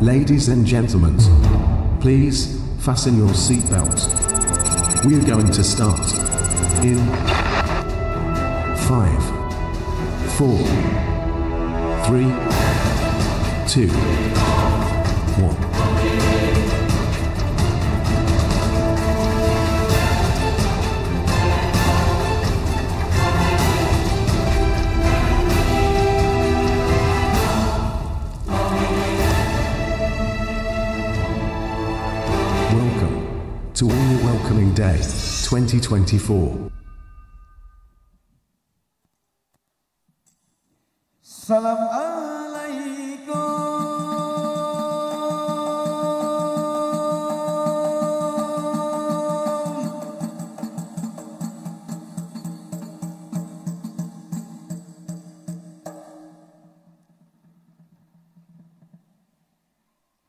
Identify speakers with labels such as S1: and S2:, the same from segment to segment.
S1: Ladies and gentlemen, please fasten your seatbelts. We are going to start in 5, 4, 3, 2, 1. To All Welcoming Day 2024.
S2: Salam alaikum.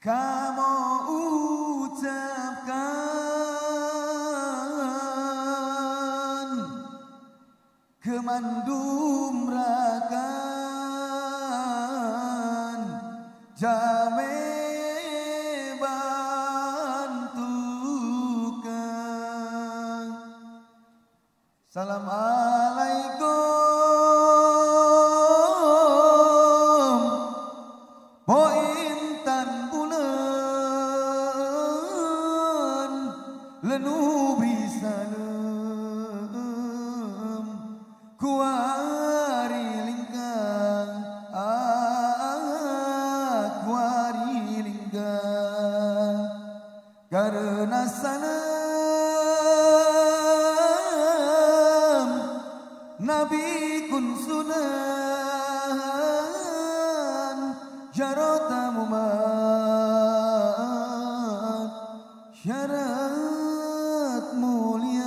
S2: Kamu ucapkan kemandum rakan jame bantukan. Salam alaikum po intan bulan lenu bisa kuari lingkang kuari lingkang karena salam Nabi kun sunan jarota mumat syarat mulia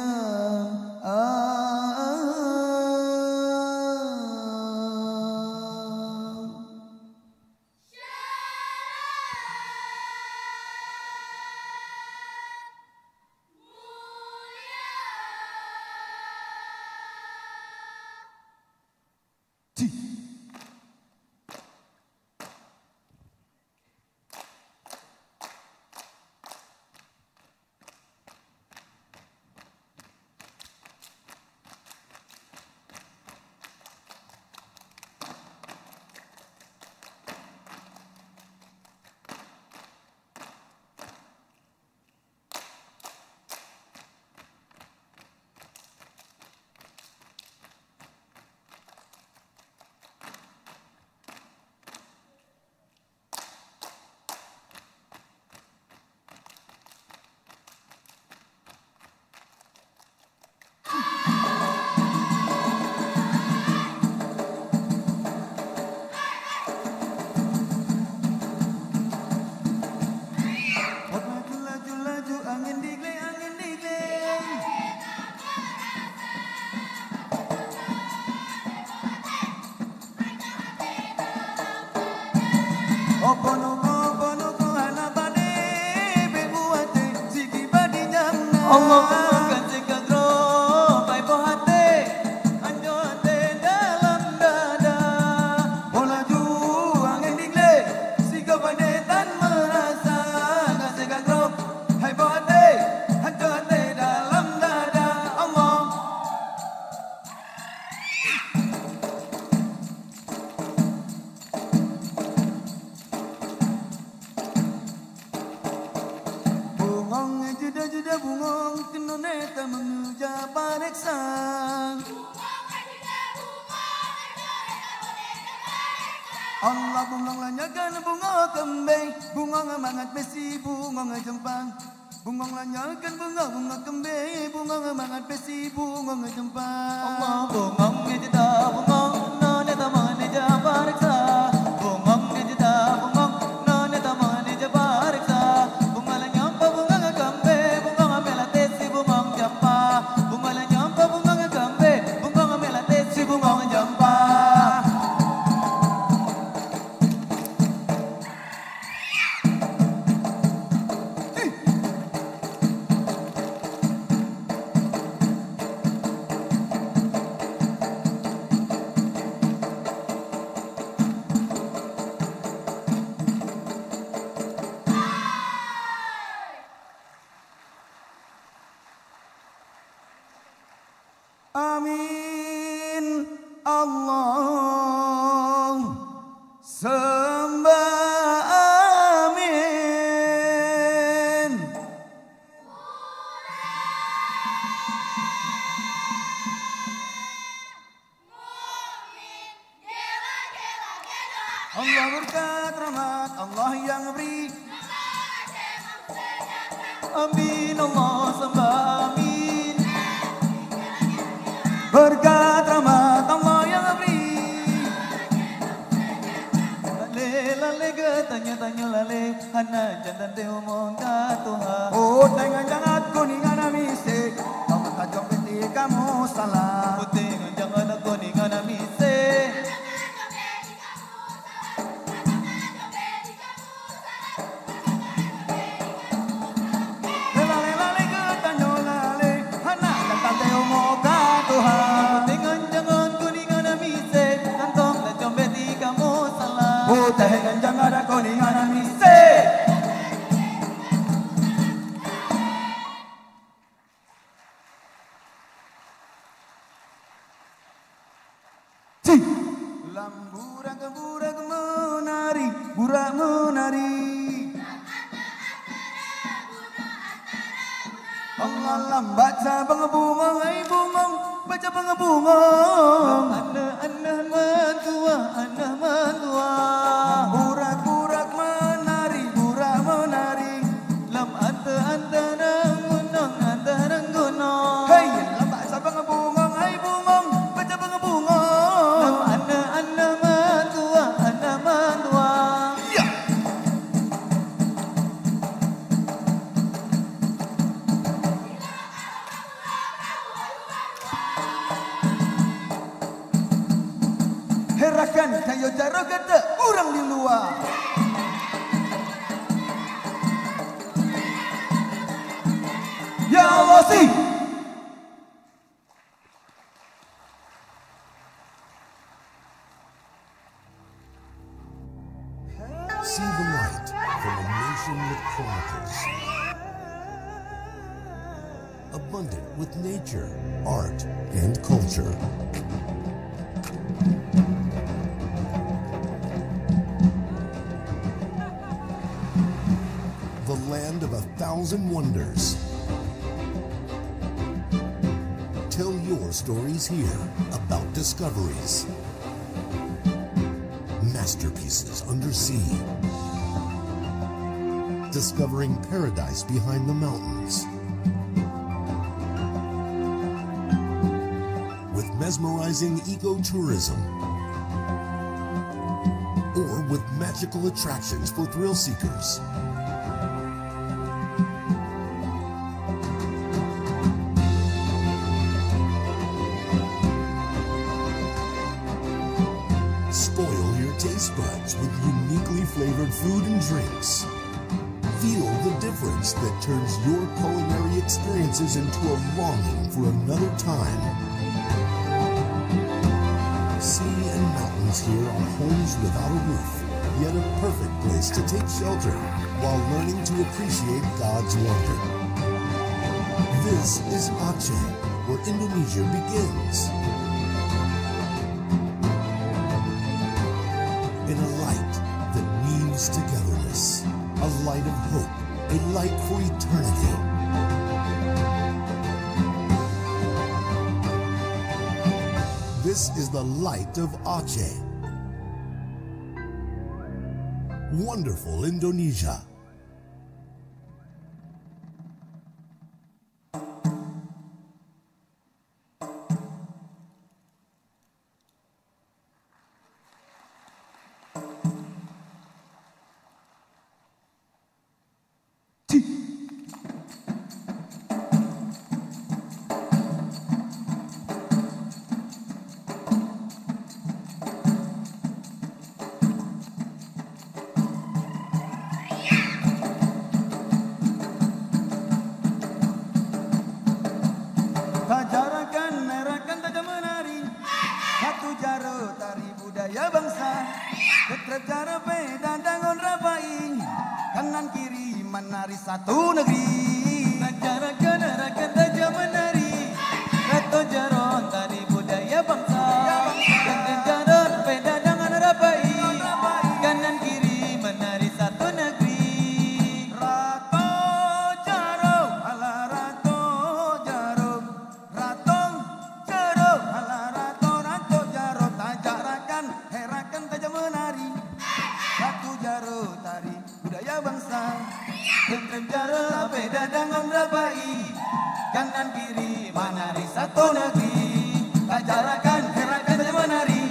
S2: Allah bungong lanyakan bunga kembang, bunga mangat besi, bunga jempang. Bungong lanyakan bunga kembang, bunga mangat besi, bunga jempang.
S3: Allah bungong ngejeda bungong, none tamane jabariksa. Bungong ngejeda bungong, none tamane jabariksa. Bunga lanyampa bunga kembang, bunga melatesi bunga jempang. Bunga lanyampa bunga kembang, bunga melatesi bunga jempang. Amin Allah sembah amin.
S2: Berkat rahmat Allah yang beri.
S3: Lale lale ke tanya lale, hana jantan te omong ka Tuhan.
S2: Oh dengan jangan kuningan amise, kau mata jometi kamu salah.
S3: Putih jangan aku ningan amise.
S2: Lale ke tanya lale, hana jantan te omong ka Tuhan.
S3: Jangan kuningan amise, kantong dan jombeti kamu salah.
S2: Oh dengan jangan kuningan amise. Lamburak menari, burak menari. Allah baca bunga ai bungong, baca bunga.
S3: Anak mentua, anak mentua.
S2: Burak menari, burak menari.
S3: Lam antara gunung.
S2: Hey, lam baca bunga ai bungong, baca bunga.
S3: Lam anak mentua, anak mentua.
S2: Ya. Herakan kayo jaro gede urang di luar. Ya Allah sih.
S1: See the light from a nation with chronicles. Abundant with nature, art, and culture. The land of 1,000 wonders. Tell your stories here about discoveries. Masterpieces undersea. Discovering paradise behind the mountains. With mesmerizing ecotourism. Or with magical attractions for thrill seekers. Spoil your taste buds with uniquely flavored food and drinks. Feel the difference that turns your culinary experiences into a longing for another time. Sea and mountains here are homes without a roof, yet a perfect place to take shelter while learning to appreciate God's wonder. This is Aceh, where Indonesia begins. In a light that weaves togetherness, a light of hope, a light for eternity. This is the light of Aceh. Wonderful Indonesia.
S2: Tajarakan, merakan, tajam menari. Satu jaro tari budaya bangsa. Ketrep jaro beda dangon rapai. Kanan kiri menari satu negeri.
S3: Tajarakan, rakan tajam menari. Satu jaro tari budaya bangsa. Ketrep jaro beda dangon rapai. Kanan kiri menari satu negeri.
S2: Rato jaro, ala rato jaro. Ratong jaro, ala rato jaro. Tajarakan, herakan, tajam menari. Satu jaro tari budaya bangsa. bangsa. Tentrem jara beda dengan rabai, kanan kiri menari satu negeri. Kajarakan gerakan menari,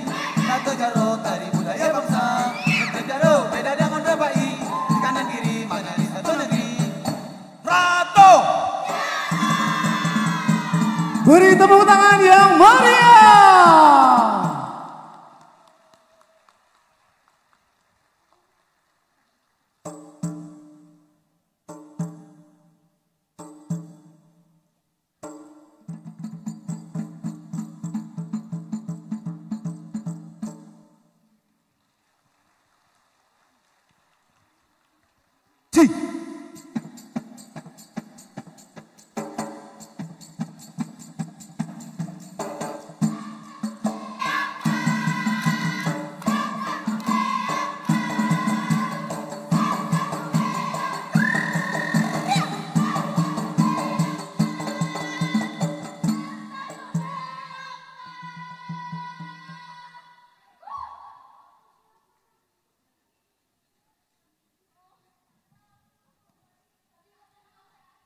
S2: satu jaro tari budaya bangsa. Tentrem jara beda dengan rabai, kanan kiri menari satu negeri. Rato.
S4: Beri tepuk tangan yang meriah.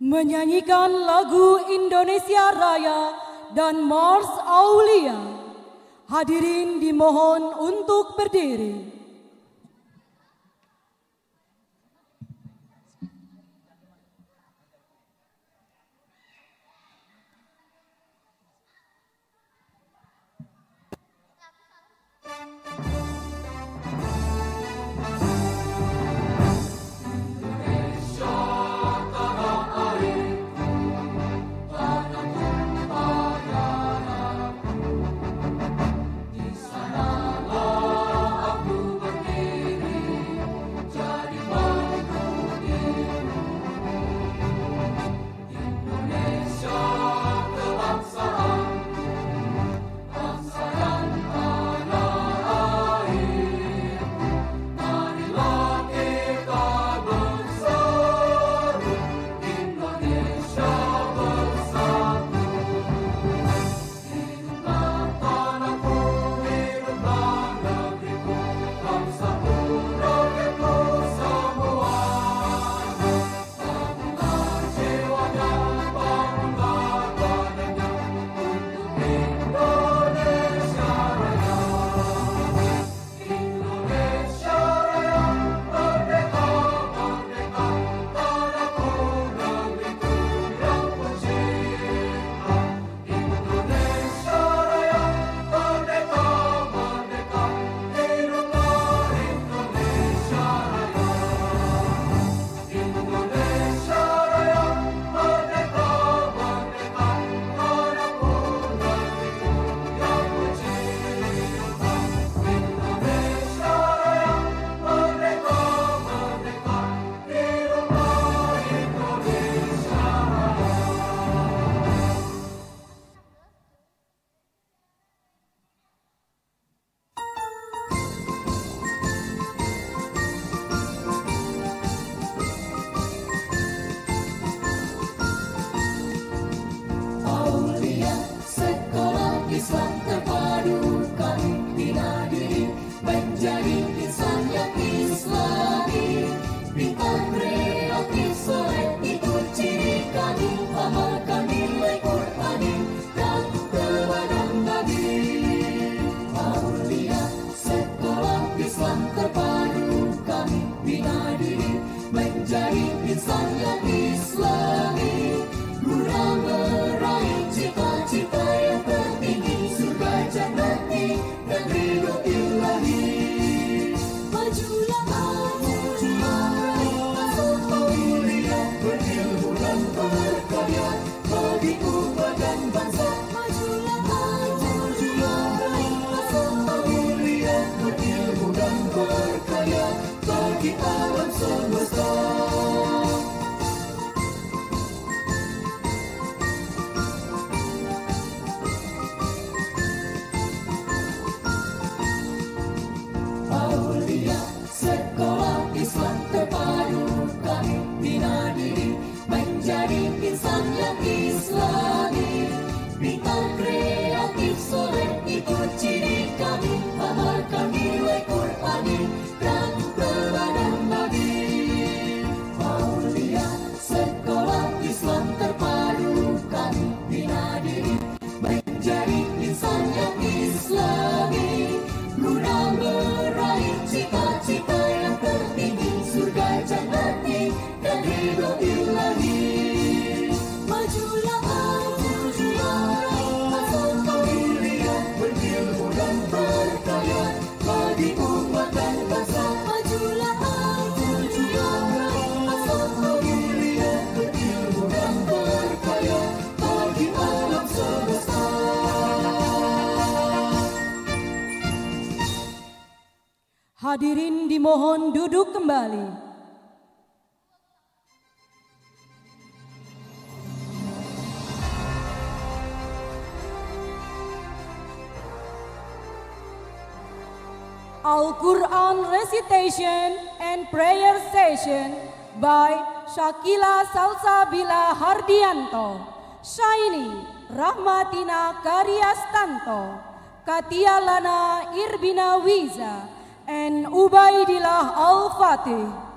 S5: Menyanyikan lagu Indonesia Raya dan Mars Aulia. Hadirin dimohon untuk berdiri.
S6: Di sanalah aku ridho ilahi. Majulah aku juara, asal kau lihat berilmu dan berkaya bagi umat dan bangsa. Majulah aku juara, asal kau lihat berilmu dan berkaya bagi alam semesta.
S5: Hadirin dimohon duduk kembali. Al-Quran recitation and prayer session by Shakila Salsabila Hardianto, Shaini Rahmatina Karyastanto, Katia Lana Irbina Wiza, and Ubaidillah Al-Fatih.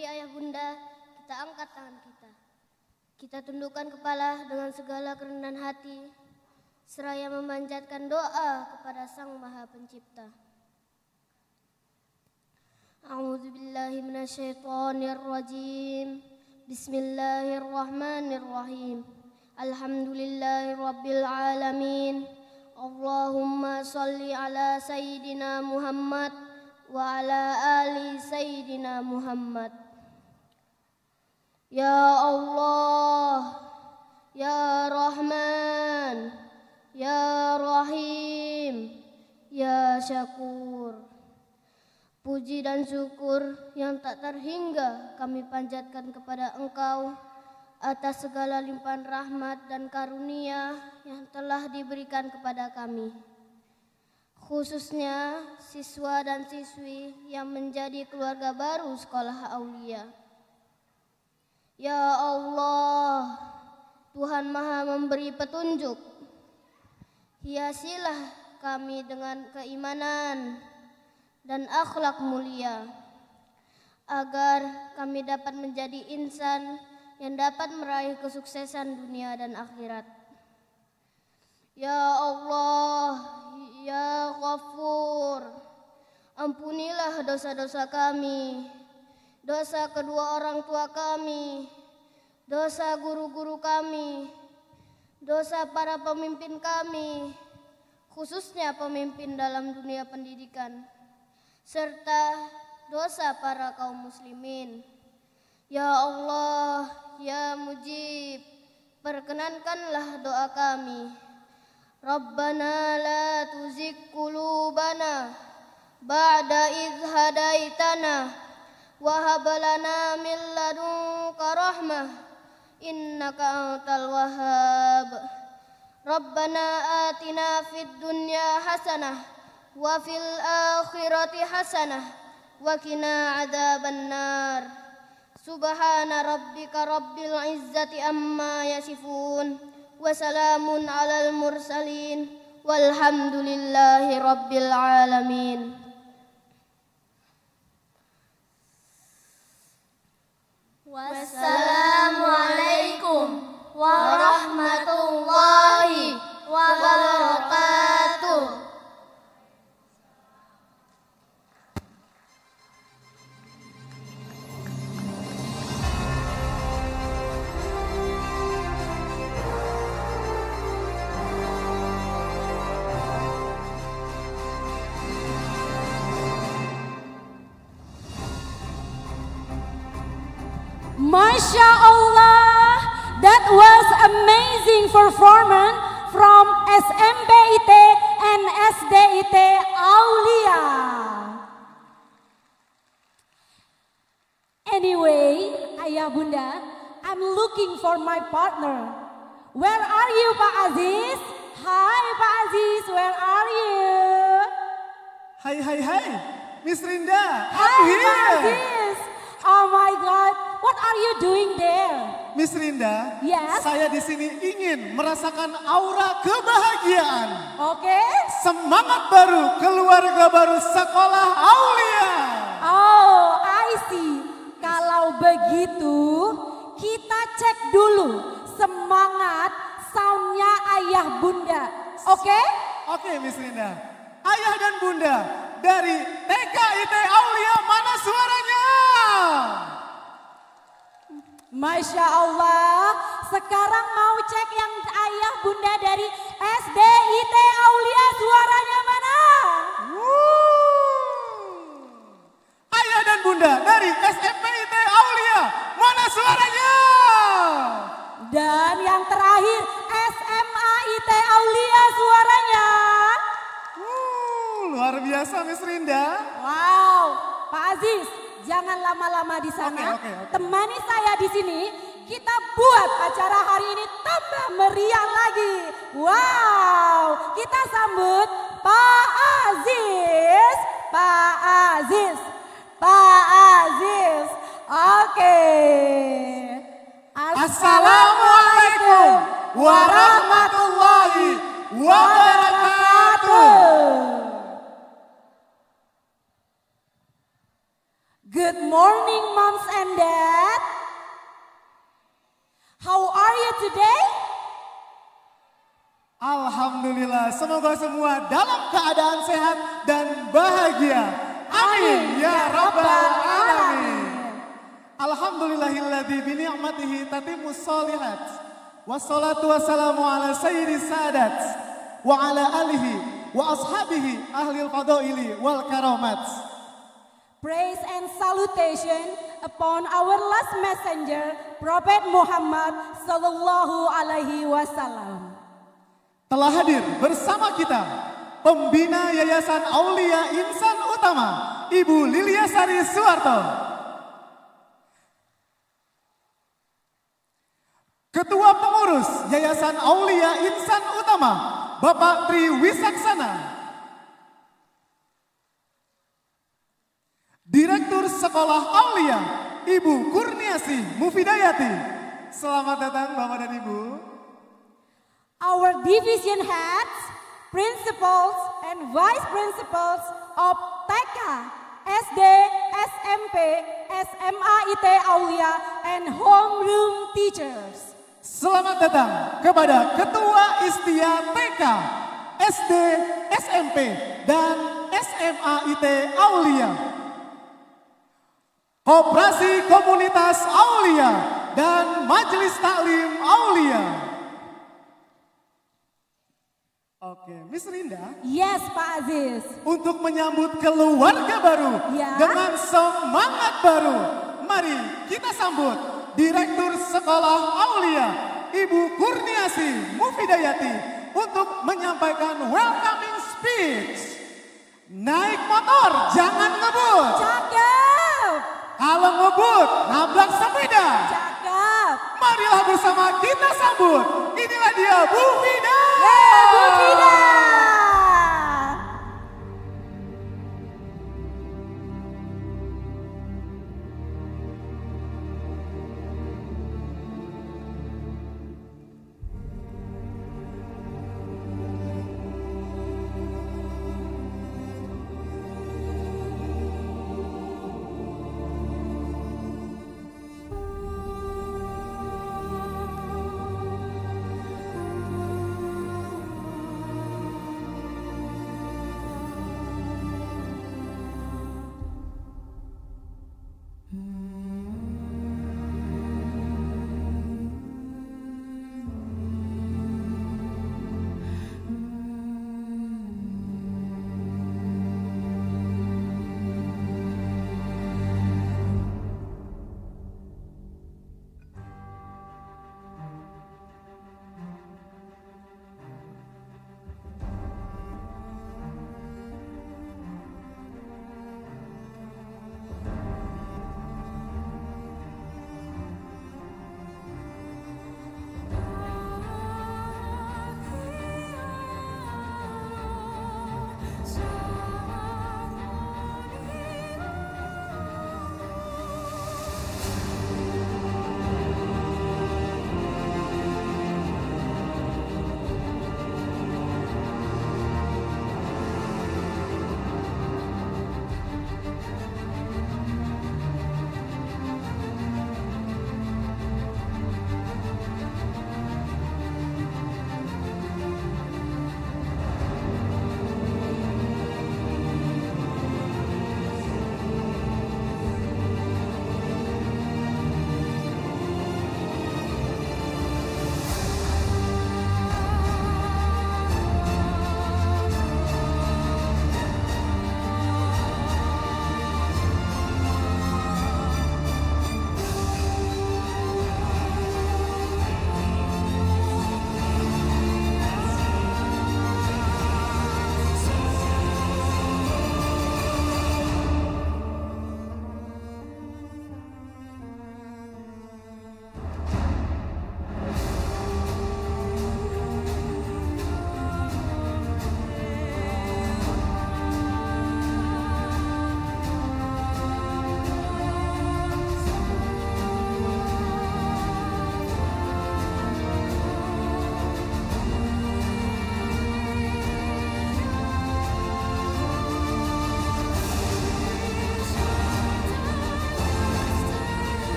S7: Mari ayah bunda, kita angkat tangan kita. Kita tundukkan kepala dengan segala kerendahan hati, seraya memanjatkan doa kepada Sang Maha Pencipta. A'udzubillahi minasyaitonirrajim. Bismillahirrahmanirrahim. Alhamdulillahi rabbil alamin. Allahumma salli ala Sayyidina Muhammad wa ala ali Sayyidina Muhammad. Ya Allah, Ya Rahman, Ya Rahim, Ya Syakur. Puji dan syukur yang tak terhingga kami panjatkan kepada Engkau atas segala limpahan rahmat dan karunia yang telah diberikan kepada kami. Khususnya siswa dan siswi yang menjadi keluarga baru Sekolah Aulia. Ya Allah, Tuhan Maha memberi petunjuk. Hiasilah kami dengan keimanan dan akhlak mulia, agar kami dapat menjadi insan yang dapat meraih kesuksesan dunia dan akhirat. Ya Allah, Ya Ghafur, ampunilah dosa-dosa kami, dosa kedua orang tua kami, dosa guru-guru kami, dosa para pemimpin kami, khususnya pemimpin dalam dunia pendidikan, serta dosa para kaum muslimin. Ya Allah, Ya Mujib, perkenankanlah doa kami. Rabbana la tuzigh qulubana ba'da idh hadaitana wa hab lana min ladunka rahmah innaka antal wahhab. Rabbana atina fid dunya hasanah wa fil akhirati hasanah wa qina adzabannar. Subhana rabbika rabbil izzati amma yasifun wa salamun alal mursalin walhamdulillahi rabbil alamin. Wassalamualaikum warahmatullahi wabarakatuh.
S5: Masya Allah, that was amazing performance from SMPIT and SDIT Aulia. Anyway, Ayah Bunda, I'm looking for my partner. Where are you, Pak Aziz? Hi, Pak Aziz, where are you?
S4: Hai, Miss Rinda,
S5: Hi,
S4: I'm here.
S5: Pak Aziz. Oh my God, what are you doing there?
S4: Miss Rinda,
S5: Yes.
S4: saya di sini ingin merasakan aura kebahagiaan.
S5: Oke.
S4: Semangat baru, keluarga baru Sekolah Aulia.
S5: Oh, I see. Kalau begitu, kita cek dulu semangat soundnya Ayah Bunda. Oke?
S4: Oke, Miss Rinda. Ayah dan Bunda dari TKIT Aulia, mana suaranya?
S5: Masya Allah, sekarang mau cek yang Ayah Bunda dari SDIT Aulia, suaranya mana?
S4: Ayah dan Bunda dari SMPIT Aulia, mana suaranya?
S5: Dan yang terakhir SMAIT Aulia, suaranya.
S4: Luar biasa, Miss Rinda.
S5: Wow, Pak Aziz, jangan lama-lama di sana.
S4: Oke.
S5: Temani saya di sini. Kita buat acara hari ini tambah meriah lagi. Wow, kita sambut Pak Aziz. Pak Aziz. Pak Aziz. Oke.
S4: Assalamualaikum warahmatullahi wabarakatuh.
S5: Good morning morning, moms and dad. How are you today?
S4: Alhamdulillah, semoga semua dalam keadaan sehat dan bahagia. Amin ya rabbal alamin. Alhamdulillahilladzi bi ni'matihi tatimmus shalihat. Wassalatu wassalamu ala sayyidis sadat wa ala alihi wa ashabihi ahlil fadaili wal karamat.
S5: Praise and salutation upon our last messenger, Prophet Muhammad sallallahu alaihi wasallam.
S4: Telah hadir bersama kita Pembina Yayasan Aulia Insan Utama, Ibu Liliasari Suwarto. Ketua Pengurus Yayasan Aulia Insan Utama, Bapak Tri Wisaksana. Direktur Sekolah Aulia, Ibu Kurniasi Mufidayati. Selamat datang Bapak dan Ibu.
S5: Our division heads, principals and vice principals of TK, SD, SMP, SMA IT Aulia and homeroom teachers.
S4: Selamat datang kepada Ketua Istia TK, SD, SMP, dan SMA IT Aulia. Koperasi Komunitas Aulia dan Majelis Taklim Aulia. Oke, Miss Linda.
S5: Yes, Pak Aziz.
S4: Untuk menyambut keluarga baru
S5: Ya.
S4: dengan semangat baru, mari kita sambut Direktur Sekolah Aulia, Ibu Kurniasi Mufidayati untuk menyampaikan welcoming speech. Naik motor, jangan ngebut.
S5: Cakep.
S4: Kalau ngebut, nabrak sepeda.
S5: Cakep.
S4: Marilah bersama kita sambut. Inilah dia Bu Vida.
S5: Bu Vida.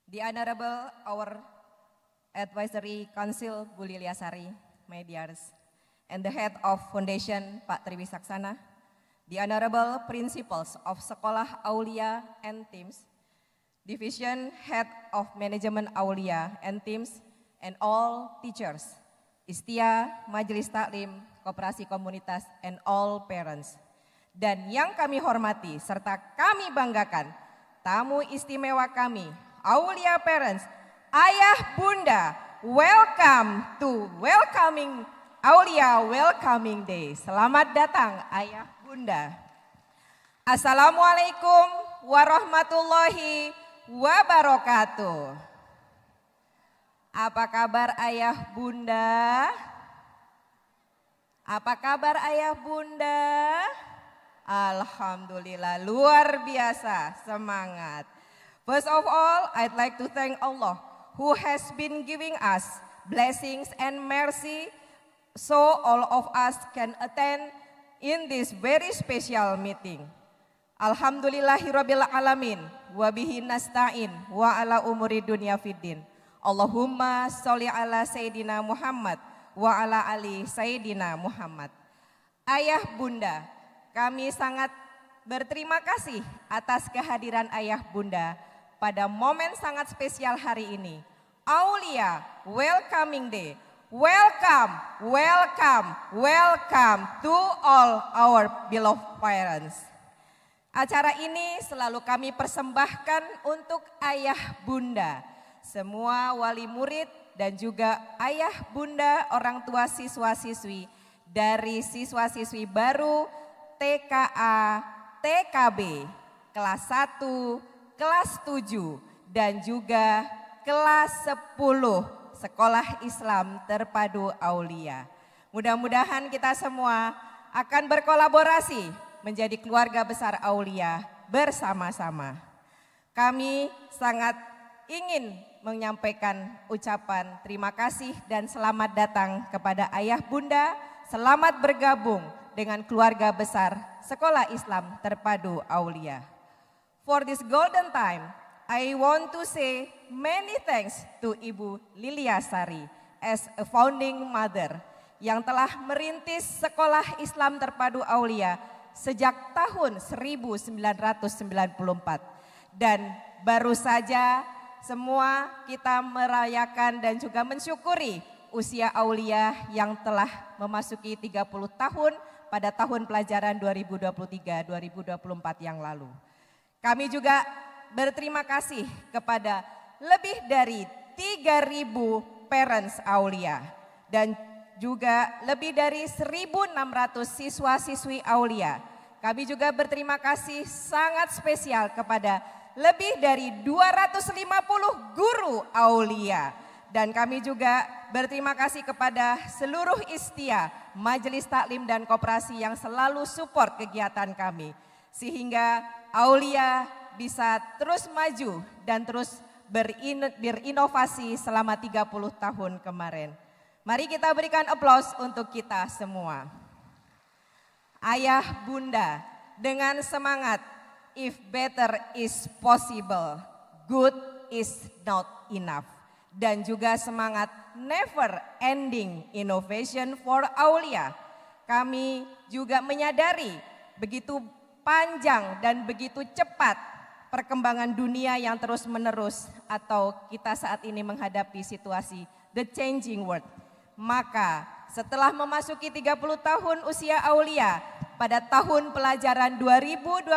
S8: The Honorable our Advisory Council Bu Liliasari, my dears, and the Head of Foundation Pak Triwisaksana, the Honorable Principals of Sekolah Aulia and Teams, Division Head of Management Aulia and Teams, and all teachers, Istia, Majelis Taklim, Koperasi Komunitas, and all parents. Dan yang kami hormati serta kami banggakan, tamu istimewa kami, Aulia Parents, Ayah Bunda, welcome to welcoming Aulia Welcoming Day. Selamat datang Ayah Bunda. Assalamualaikum warahmatullahi wabarakatuh. Apa kabar Ayah Bunda? Apa kabar Ayah Bunda? Alhamdulillah, luar biasa, semangat. First of all, I'd like to thank Allah who has been giving us blessings and mercy so all of us can attend in this very special meeting. Alhamdulillahirabbil alamin wa bihi nasta'in wa ala umuri dunya fiddin. Allahumma sholli ala Sayyidina Muhammad wa ala ali Sayyidina Muhammad. Ayah Bunda, kami sangat berterima kasih atas kehadiran Ayah Bunda pada momen sangat spesial hari ini. Aulia Welcoming Day. Welcome, welcome, welcome to all our beloved parents. Acara ini selalu kami persembahkan untuk Ayah Bunda, semua wali murid dan juga Ayah Bunda orang tua siswa-siswi dari siswa-siswi baru TKA, TKB, kelas 1, kelas 7 dan juga kelas 10 Sekolah Islam Terpadu Aulia. Mudah-mudahan kita semua akan berkolaborasi menjadi keluarga besar Aulia bersama-sama. Kami sangat ingin menyampaikan ucapan terima kasih dan selamat datang kepada Ayah Bunda. Selamat bergabung dengan keluarga besar Sekolah Islam Terpadu Aulia. For this golden time, I want to say many thanks to Ibu Liliasari as a founding mother yang telah merintis Sekolah Islam Terpadu Aulia sejak tahun 1994. Dan baru saja semua kita merayakan dan juga mensyukuri usia Aulia yang telah memasuki 30 tahun pada tahun pelajaran 2023-2024 yang lalu. Kami juga berterima kasih kepada lebih dari 3.000 parents Aulia dan juga lebih dari 1.600 siswa-siswi Aulia. Kami juga berterima kasih sangat spesial kepada lebih dari 250 guru Aulia. Dan kami juga berterima kasih kepada seluruh Istia, Majelis Taklim dan Koperasi yang selalu support kegiatan kami. Sehingga Aulia bisa terus maju dan terus berinovasi selama 30 tahun kemarin. Mari kita berikan aplaus untuk kita semua. Ayah Bunda dengan semangat, if better is possible, good is not enough. Dan juga semangat never ending innovation for Aulia. Kami juga menyadari begitu panjang dan begitu cepat perkembangan dunia yang terus menerus atau kita saat ini menghadapi situasi the changing world. Maka setelah memasuki 30 tahun usia Aulia pada tahun pelajaran 2024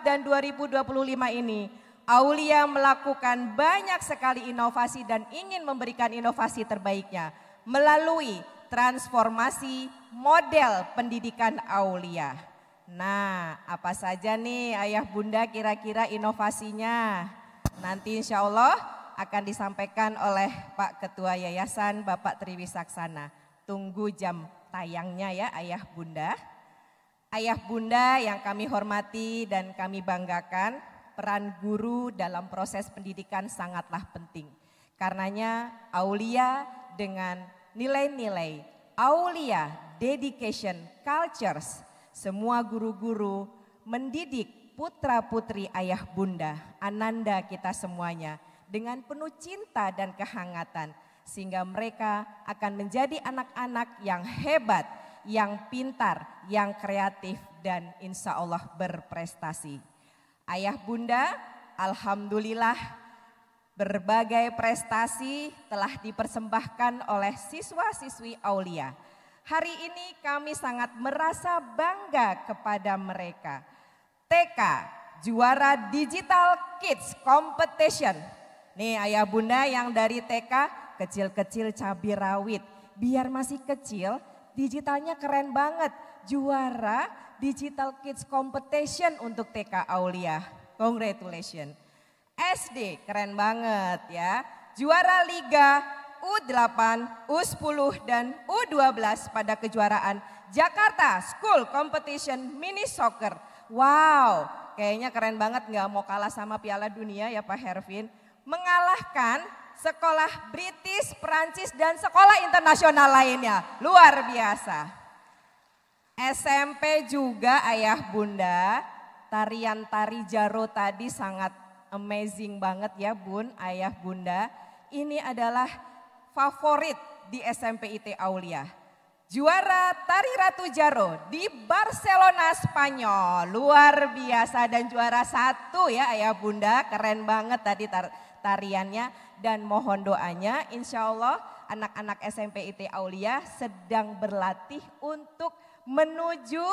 S8: dan 2025 ini, Aulia melakukan banyak sekali inovasi dan ingin memberikan inovasi terbaiknya melalui transformasi model pendidikan Aulia. Nah, apa saja nih Ayah Bunda kira-kira inovasinya? Nanti insya Allah akan disampaikan oleh Pak Ketua Yayasan Bapak Triwisaksana. Tunggu jam tayangnya ya Ayah Bunda. Ayah Bunda yang kami hormati dan kami banggakan, peran guru dalam proses pendidikan sangatlah penting. Karenanya Aulia dengan nilai-nilai Aulia Dedication Cultures, semua guru-guru mendidik putra-putri Ayah Bunda, ananda kita semuanya dengan penuh cinta dan kehangatan. Sehingga mereka akan menjadi anak-anak yang hebat, yang pintar, yang kreatif dan insya Allah berprestasi. Ayah bunda, alhamdulillah berbagai prestasi telah dipersembahkan oleh siswa-siswi Aulia. Hari ini kami sangat merasa bangga kepada mereka. TK, juara Digital Kids Competition. Nih ayah bunda yang dari TK, kecil-kecil cabai rawit. Biar masih kecil, digitalnya keren banget. Juara Digital Kids Competition untuk TK Aulia. Congratulations. SD keren banget ya. Juara Liga U8, U10 dan U12 pada kejuaraan Jakarta School Competition Mini Soccer. Wow, kayaknya keren banget, nggak mau kalah sama Piala Dunia ya Pak Hervin. Mengalahkan sekolah British, Perancis dan sekolah internasional lainnya. Luar biasa. SMP juga ayah bunda, tarian tari jaro tadi sangat amazing banget ya bun, ayah bunda. Ini adalah favorit di SMP IT Aulia. Juara tari Ratu Jaro di Barcelona, Spanyol. Luar biasa dan juara 1 ya ayah bunda, keren banget tadi tariannya. Dan mohon doanya insya Allah anak-anak SMP IT Aulia sedang berlatih untuk menuju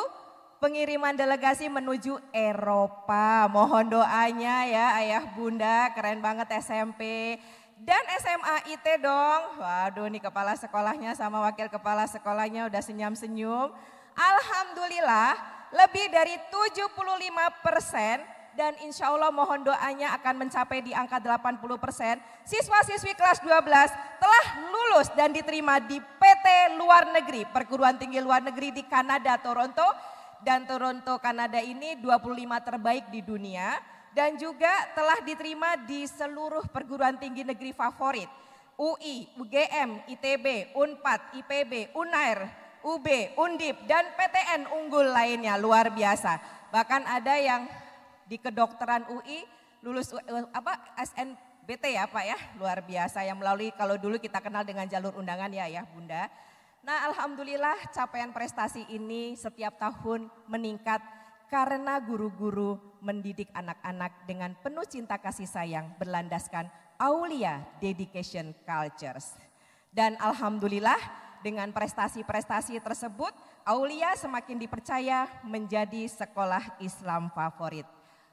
S8: pengiriman delegasi menuju Eropa. Mohon doanya ya ayah bunda, keren banget SMP. Dan SMA IT dong, waduh nih kepala sekolahnya sama wakil kepala sekolahnya udah senyum-senyum. Alhamdulillah lebih dari 75%. Dan insya Allah mohon doanya akan mencapai di angka 80%. Siswa-siswi kelas 12 telah lulus dan diterima di PT Luar Negeri, perguruan tinggi luar negeri di Kanada, Toronto. Dan Toronto, Kanada ini 25 terbaik di dunia. Dan juga telah diterima di seluruh perguruan tinggi negeri favorit. UI, UGM, ITB, UNPAD, IPB, UNAIR, UB, UNDIP, dan PTN unggul lainnya, luar biasa. Bahkan ada yang di kedokteran UI lulus SNBT ya Pak ya, luar biasa yang melalui kalau dulu kita kenal dengan jalur undangan ya bunda. Nah alhamdulillah capaian prestasi ini setiap tahun meningkat karena guru-guru mendidik anak-anak dengan penuh cinta kasih sayang berlandaskan Aulia Dedication Cultures. Dan alhamdulillah dengan prestasi-prestasi tersebut Aulia semakin dipercaya menjadi sekolah Islam favorit.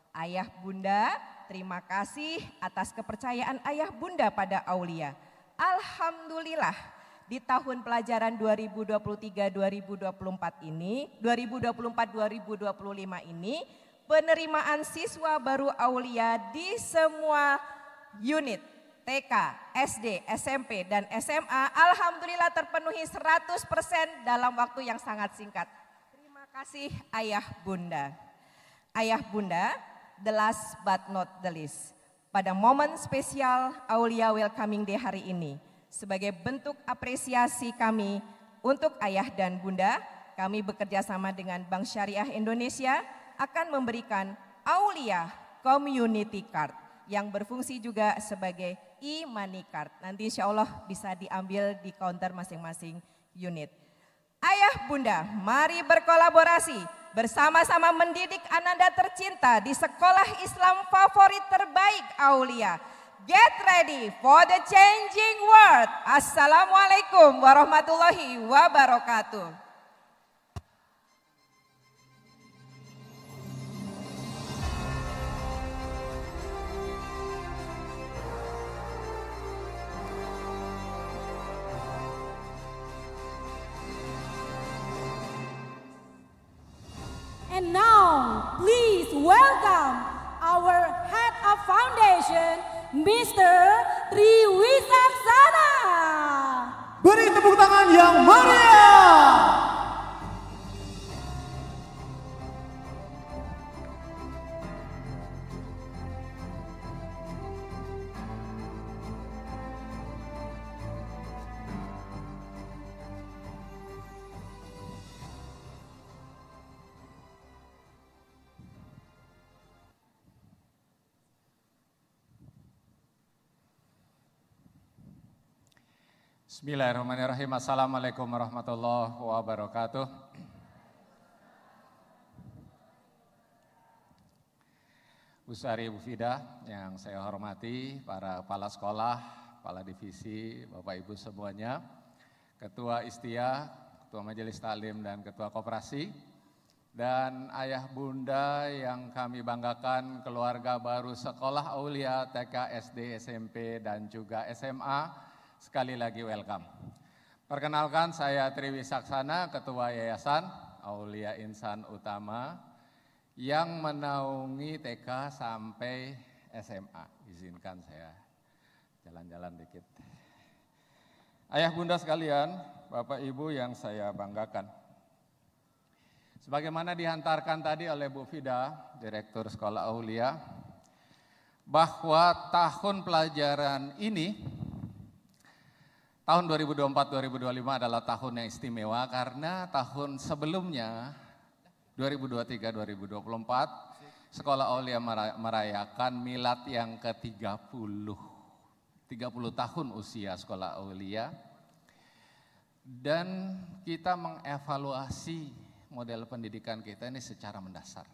S8: Ayah bunda, terima kasih atas kepercayaan ayah bunda pada Aulia. Alhamdulillah di tahun pelajaran 2023-2024 ini, 2024-2025 ini, penerimaan siswa baru Aulia di semua unit TK, SD, SMP, dan SMA alhamdulillah terpenuhi 100% dalam waktu yang sangat singkat. Terima kasih ayah bunda. Ayah bunda, the last but not the least. Pada momen spesial Aulia Welcoming Day hari ini, sebagai bentuk apresiasi kami untuk ayah dan bunda, kami bekerja sama dengan Bank Syariah Indonesia akan memberikan Aulia Community Card yang berfungsi juga sebagai e-money card. Nanti insya Allah bisa diambil di counter masing-masing unit. Ayah bunda, mari berkolaborasi bersama-sama mendidik ananda tercinta di sekolah Islam favorit terbaik Aulia. Get ready for the changing world. Assalamualaikum warahmatullahi wabarakatuh.
S5: And now, please welcome our head of foundation, Mr. Triwisaksana.
S4: Beri tepuk tangan yang meriah.
S9: Bismillahirrahmanirrahim. Assalamualaikum warahmatullahi wabarakatuh. Bu Sari, Bu Fida yang saya hormati, para kepala sekolah, kepala divisi, Bapak Ibu semuanya, Ketua Istia, Ketua Majelis Taklim dan Ketua Koperasi, dan ayah bunda yang kami banggakan, keluarga baru Sekolah Aulia TK, SD, SMP, dan juga SMA, sekali lagi welcome. Perkenalkan, saya Tri Wisaksana, Ketua Yayasan Aulia Insan Utama, yang menaungi TK sampai SMA. Izinkan saya jalan-jalan dikit. Ayah bunda sekalian, Bapak Ibu yang saya banggakan. Sebagaimana dihantarkan tadi oleh Bu Fida, Direktur Sekolah Aulia, bahwa tahun pelajaran ini, tahun 2024-2025 adalah tahun yang istimewa karena tahun sebelumnya, 2023-2024, Sekolah Aulia merayakan milad yang ke-30. 30 tahun usia Sekolah Aulia. Dan kita mengevaluasi model pendidikan kita ini secara mendasar.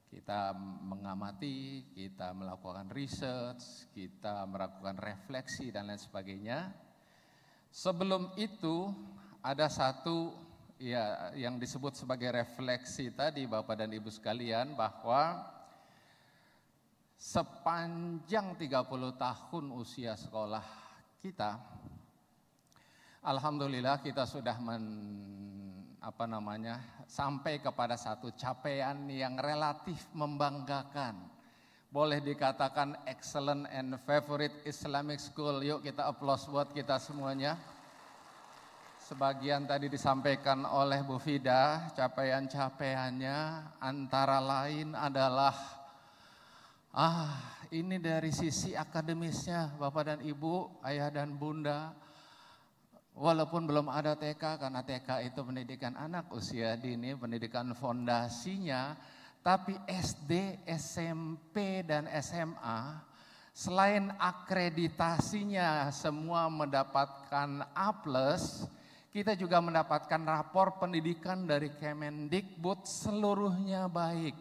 S9: Kita mengamati, kita melakukan research, kita melakukan refleksi dan lain sebagainya. Sebelum itu ada satu ya, yang disebut sebagai refleksi tadi Bapak dan Ibu sekalian, bahwa sepanjang 30 tahun usia sekolah kita, alhamdulillah kita sudah sampai kepada satu capaian yang relatif membanggakan. Boleh dikatakan excellent and favorite Islamic school. Yuk kita applause buat kita semuanya. Sebagian tadi disampaikan oleh Bu Fida, capaian-capaiannya antara lain adalah, ini dari sisi akademisnya Bapak dan Ibu, Ayah dan Bunda, walaupun belum ada TK, karena TK itu pendidikan anak usia dini, pendidikan fondasinya, tapi SD, SMP, dan SMA, selain akreditasinya semua mendapatkan A+, kita juga mendapatkan rapor pendidikan dari Kemendikbud, seluruhnya baik.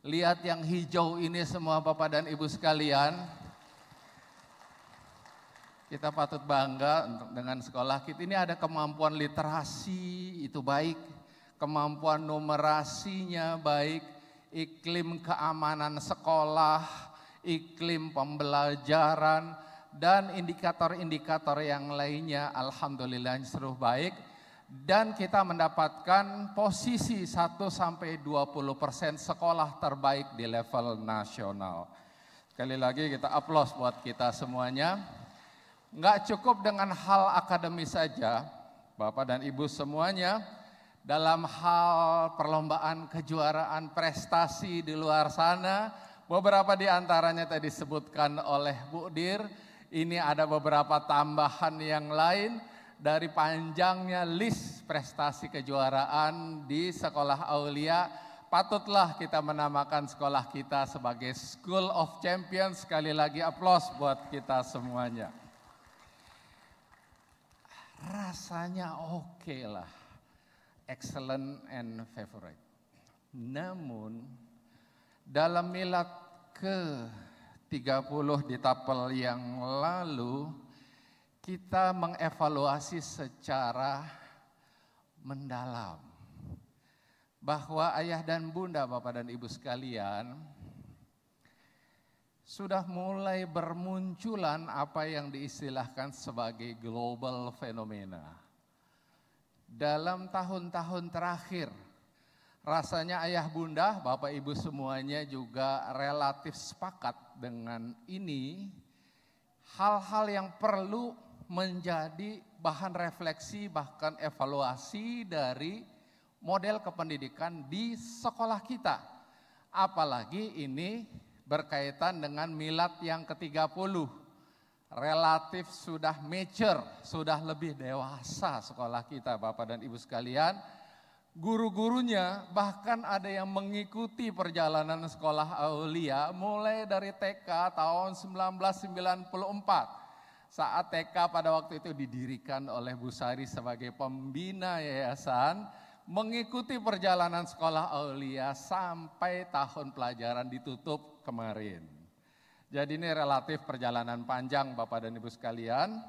S9: Lihat yang hijau ini semua Bapak dan Ibu sekalian. Kita patut bangga dengan sekolah kita. Ini ada kemampuan literasi, itu baik. Kemampuan numerasinya baik. Iklim keamanan sekolah, iklim pembelajaran, dan indikator-indikator yang lainnya alhamdulillah seluruh baik. Dan kita mendapatkan posisi 1-20% sekolah terbaik di level nasional. Sekali lagi kita aplaus buat kita semuanya. Nggak cukup dengan hal akademis saja, Bapak dan Ibu semuanya, dalam hal perlombaan kejuaraan prestasi di luar sana, beberapa di antaranya tadi disebutkan oleh Bu Dir. Ini ada beberapa tambahan yang lain dari panjangnya list prestasi kejuaraan di Sekolah Aulia. Patutlah kita menamakan sekolah kita sebagai School of Champions. Sekali lagi aplaus buat kita semuanya. Rasanya oke lah, excellent and favorite. Namun dalam milad ke-30 di tapel yang lalu, kita mengevaluasi secara mendalam bahwa ayah dan bunda, Bapak dan Ibu sekalian, sudah mulai bermunculan apa yang diistilahkan sebagai global fenomena. Dalam tahun-tahun terakhir, rasanya ayah bunda, Bapak Ibu semuanya juga relatif sepakat dengan ini. Hal-hal yang perlu menjadi bahan refleksi bahkan evaluasi dari model kependidikan di sekolah kita. Apalagi ini berkaitan dengan milad yang ke-30. Relatif sudah mature, sudah lebih dewasa sekolah kita Bapak dan Ibu sekalian. Guru-gurunya bahkan ada yang mengikuti perjalanan sekolah Aulia mulai dari TK tahun 1994 saat TK pada waktu itu didirikan oleh Bu Sari sebagai pembina yayasan, mengikuti perjalanan sekolah Aulia sampai tahun pelajaran ditutup kemarin. Jadi ini relatif perjalanan panjang Bapak dan Ibu sekalian.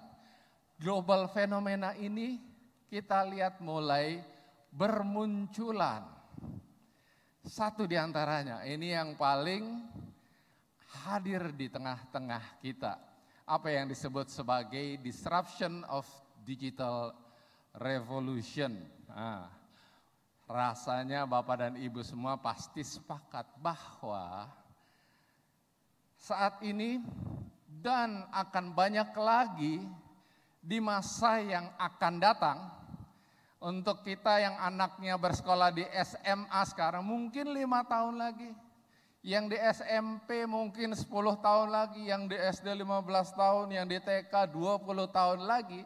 S9: Global fenomena ini kita lihat mulai bermunculan. Satu di antaranya, ini yang paling hadir di tengah-tengah kita. Apa yang disebut sebagai disruption of digital revolution. Nah, rasanya Bapak dan Ibu semua pasti sepakat bahwa saat ini dan akan banyak lagi di masa yang akan datang, untuk kita yang anaknya bersekolah di SMA sekarang mungkin 5 tahun lagi, yang di SMP mungkin 10 tahun lagi, yang di SD 15 tahun, yang di TK 20 tahun lagi.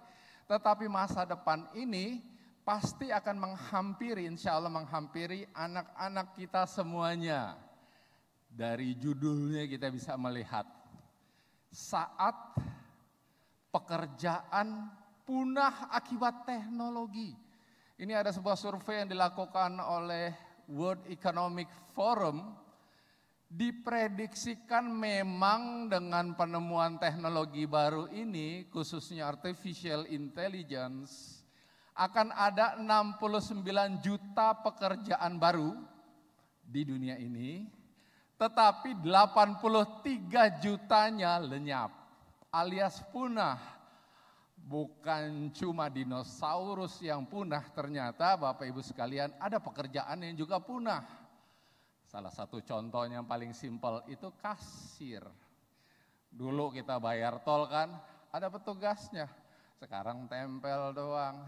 S9: Tetapi masa depan ini pasti akan menghampiri, insya Allah menghampiri anak-anak kita semuanya. Dari judulnya kita bisa melihat, saat pekerjaan punah akibat teknologi. Ini ada sebuah survei yang dilakukan oleh World Economic Forum, diprediksikan memang dengan penemuan teknologi baru ini, khususnya artificial intelligence, akan ada 69 juta pekerjaan baru di dunia ini, tetapi 83 jutanya lenyap alias punah. Bukan cuma dinosaurus yang punah, ternyata Bapak Ibu sekalian ada pekerjaan yang juga punah. Salah satu contohnya yang paling simpel itu kasir. Dulu kita bayar tol kan, ada petugasnya. Sekarang tempel doang.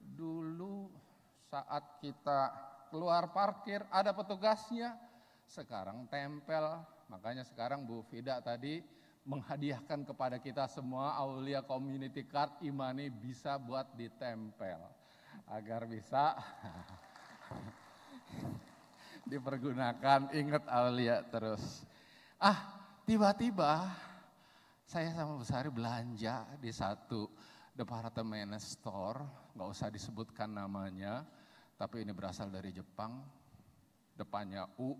S9: Dulu saat kita keluar parkir ada petugasnya. Sekarang tempel. Makanya sekarang Bu Fida tadi menghadiahkan kepada kita semua Aulia Community Card Imani bisa buat ditempel. Agar bisa dipergunakan, ingat Aulia terus. Tiba-tiba saya sama Bu Sari belanja di satu departemen store, nggak usah disebutkan namanya, tapi ini berasal dari Jepang, depannya U.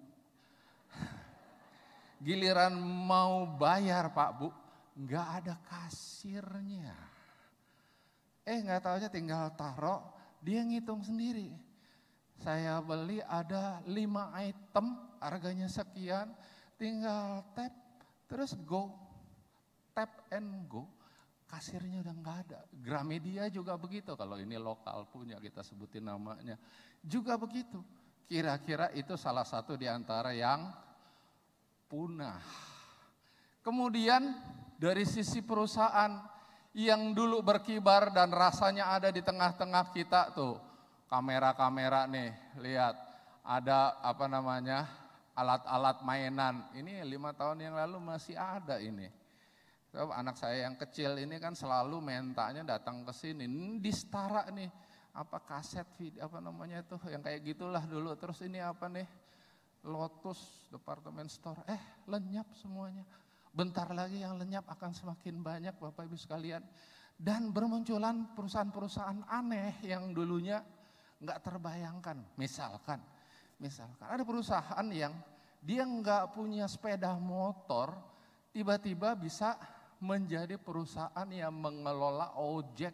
S9: Giliran mau bayar Pak Bu, nggak ada kasirnya. Nggak taunya tinggal taruh, dia ngitung sendiri. Saya beli ada 5 item, harganya sekian, tinggal tap, terus go, tap and go. Kasirnya udah nggak ada. Gramedia juga begitu, kalau ini lokal punya kita sebutin namanya. Juga begitu. Kira-kira itu salah satu di antara yang punah. Kemudian dari sisi perusahaan yang dulu berkibar dan rasanya ada di tengah-tengah kita tuh, kamera-kamera nih, lihat ada alat-alat mainan. Ini 5 tahun yang lalu masih ada ini. So, anak saya yang kecil ini kan selalu mintanya datang ke sini, ini disetara nih, kaset video yang kayak gitulah dulu. Terus ini apa nih? Lotus Department Store, lenyap semuanya. Bentar lagi yang lenyap akan semakin banyak Bapak Ibu sekalian. Dan bermunculan perusahaan-perusahaan aneh yang dulunya nggak terbayangkan. Misalkan ada perusahaan yang dia nggak punya sepeda motor, tiba-tiba bisa menjadi perusahaan yang mengelola ojek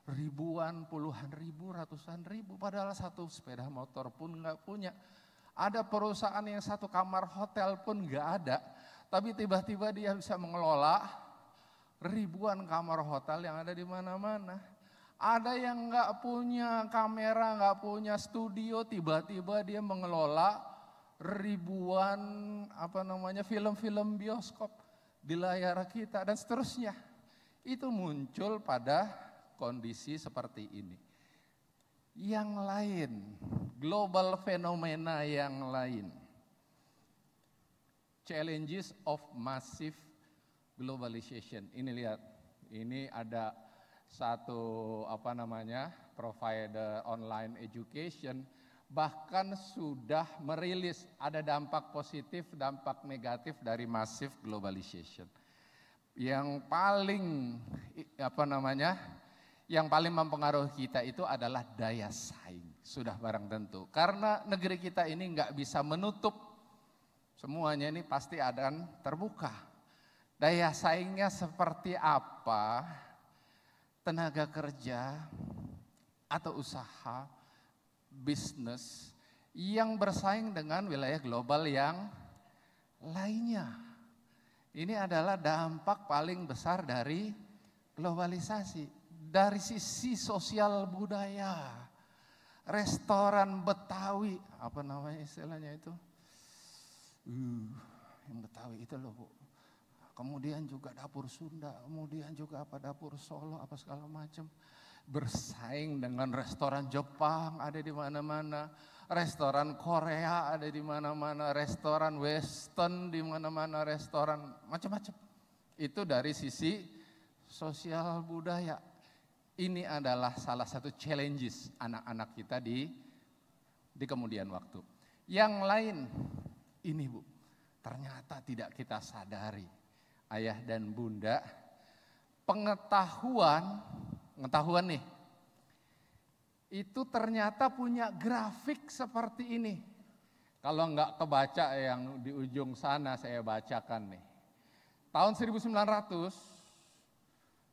S9: ribuan, puluhan ribu, ratusan ribu. Padahal satu sepeda motor pun nggak punya. Ada perusahaan yang satu kamar hotel pun nggak ada, tapi tiba-tiba dia bisa mengelola ribuan kamar hotel yang ada di mana-mana. Ada yang nggak punya kamera, nggak punya studio, tiba-tiba dia mengelola ribuan film-film bioskop di layar kita dan seterusnya. Itu muncul pada kondisi seperti ini. Yang lain, global fenomena yang lain. Challenges of massive globalization. Ini lihat, ini ada satu provider online education bahkan sudah merilis ada dampak positif, dampak negatif dari massive globalization. yang paling yang paling mempengaruhi kita itu adalah daya saing. Sudah barang tentu. Karena negeri kita ini nggak bisa menutup. Semuanya ini pasti akan terbuka. Daya saingnya seperti apa? Tenaga kerja atau usaha, bisnis yang bersaing dengan wilayah global yang lainnya. Ini adalah dampak paling besar dari globalisasi. Dari sisi sosial budaya, restoran Betawi, apa namanya istilahnya itu? Yang Betawi itu loh Bu. Kemudian juga dapur Sunda, kemudian juga dapur Solo, apa segala macam. Bersaing dengan restoran Jepang ada di mana-mana, restoran Korea ada di mana-mana, restoran Western di mana-mana, restoran macam-macam. Itu dari sisi sosial budaya. Ini adalah salah satu challenges anak-anak kita di kemudian waktu. Yang lain ini Bu, ternyata tidak kita sadari. Ayah dan bunda, pengetahuan nih, itu ternyata punya grafik seperti ini. Kalau enggak kebaca yang di ujung sana saya bacakan nih. Tahun 1900,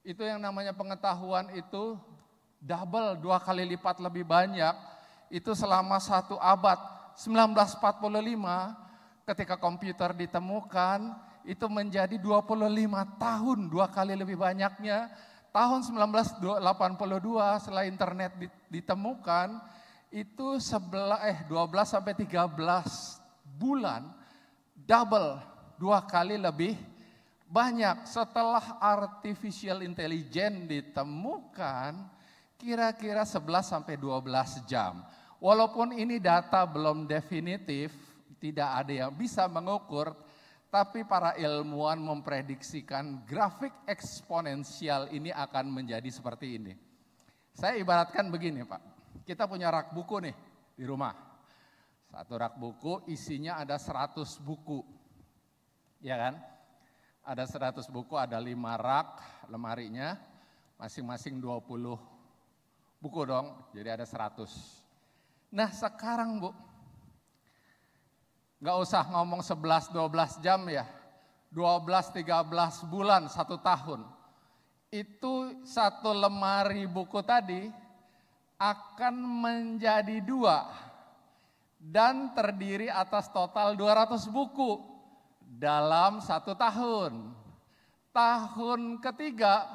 S9: itu yang namanya pengetahuan itu double, 2 kali lipat lebih banyak. Itu selama 1 abad, 1945 ketika komputer ditemukan, itu menjadi 25 tahun, 2 kali lebih banyaknya. Tahun 1982 setelah internet ditemukan, itu 12 sampai 13 bulan, double, 2 kali lebih banyak. Setelah artificial intelligence ditemukan, kira-kira 11 sampai 12 jam. Walaupun ini data belum definitif, tidak ada yang bisa mengukur, tapi para ilmuwan memprediksikan grafik eksponensial ini akan menjadi seperti ini. Saya ibaratkan begini Pak, kita punya rak buku nih di rumah. Satu rak buku isinya ada 100 buku, ya kan? Ada 100 buku, ada 5 rak lemarinya, masing-masing 20 buku dong, jadi ada 100. Nah sekarang Bu, nggak usah ngomong 11-12 jam ya, 12-13 bulan, 1 tahun. Itu 1 lemari buku tadi akan menjadi 2 dan terdiri atas total 200 buku dalam 1 tahun. Tahun ketiga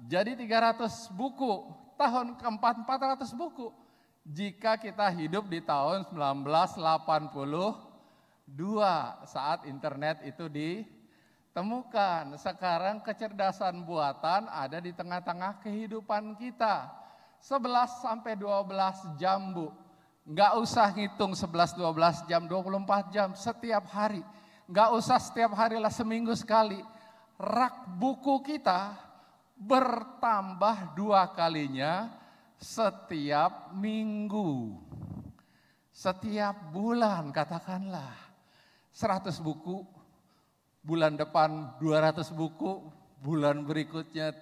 S9: jadi 300 buku, tahun keempat 400 buku. Jika kita hidup di tahun 1982 saat internet itu ditemukan. Sekarang kecerdasan buatan ada di tengah-tengah kehidupan kita. 11 sampai 12 jam Bu. Nggak usah ngitung 11-12 jam, 24 jam setiap hari. Nggak usah setiap hari lah, seminggu sekali. Rak buku kita bertambah 2 kalinya setiap minggu. Setiap bulan katakanlah. 100 buku, bulan depan 200 buku, bulan berikutnya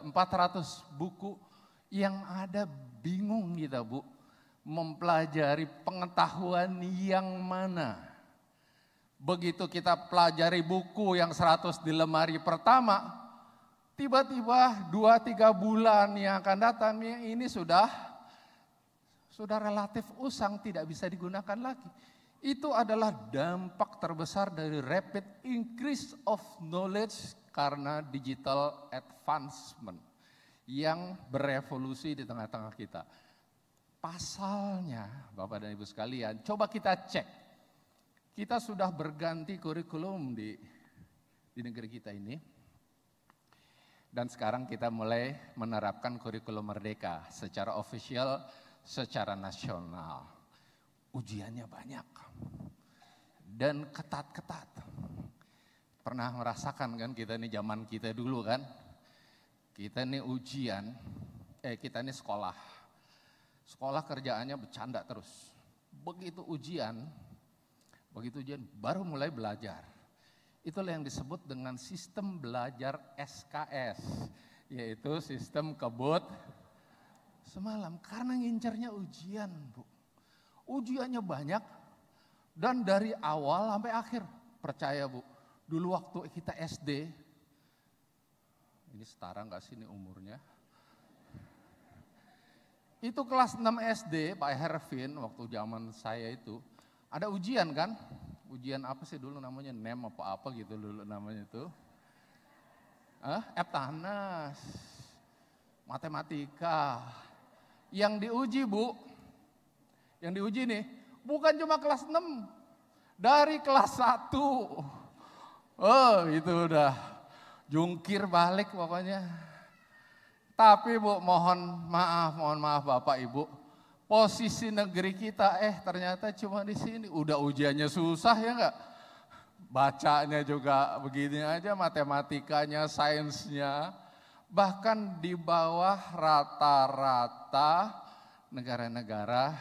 S9: 400 buku. Yang ada bingung kita Bu, mempelajari pengetahuan yang mana. Begitu kita pelajari buku yang 100 di lemari pertama, tiba-tiba 2-3 bulan yang akan datang ini sudah relatif usang, tidak bisa digunakan lagi. Itu adalah dampak terbesar dari rapid increase of knowledge karena digital advancement yang berevolusi di tengah-tengah kita. Pasalnya, Bapak dan Ibu sekalian, coba kita cek. Kita sudah berganti kurikulum di negeri kita ini. Dan sekarang kita mulai menerapkan kurikulum merdeka secara official, secara nasional. Ujiannya banyak dan ketat-ketat. Pernah merasakan kan kita ini zaman kita dulu kan. Kita ini ujian, kita ini sekolah. Sekolah kerjaannya bercanda terus. Begitu ujian baru mulai belajar. Itulah yang disebut dengan sistem belajar SKS, yaitu sistem kebut semalam. Karena ngincernya ujian, Bu. Ujiannya banyak dan dari awal sampai akhir. Percaya, Bu, dulu waktu kita SD, ini setara nggak sih ini umurnya? Itu kelas 6 SD, Pak Hervin, waktu zaman saya itu, ada ujian kan? Ujian apa sih dulu namanya? NEM apa gitu dulu namanya itu. Eptanas, matematika. Yang diuji, Bu, yang diuji nih, bukan cuma kelas 6, dari kelas 1. Oh, itu udah jungkir balik pokoknya. Tapi Bu, mohon maaf Bapak Ibu, posisi negeri kita ternyata cuma di sini. Udah ujiannya susah ya enggak? Bacanya juga begini aja, matematikanya, sainsnya, bahkan di bawah rata-rata negara-negara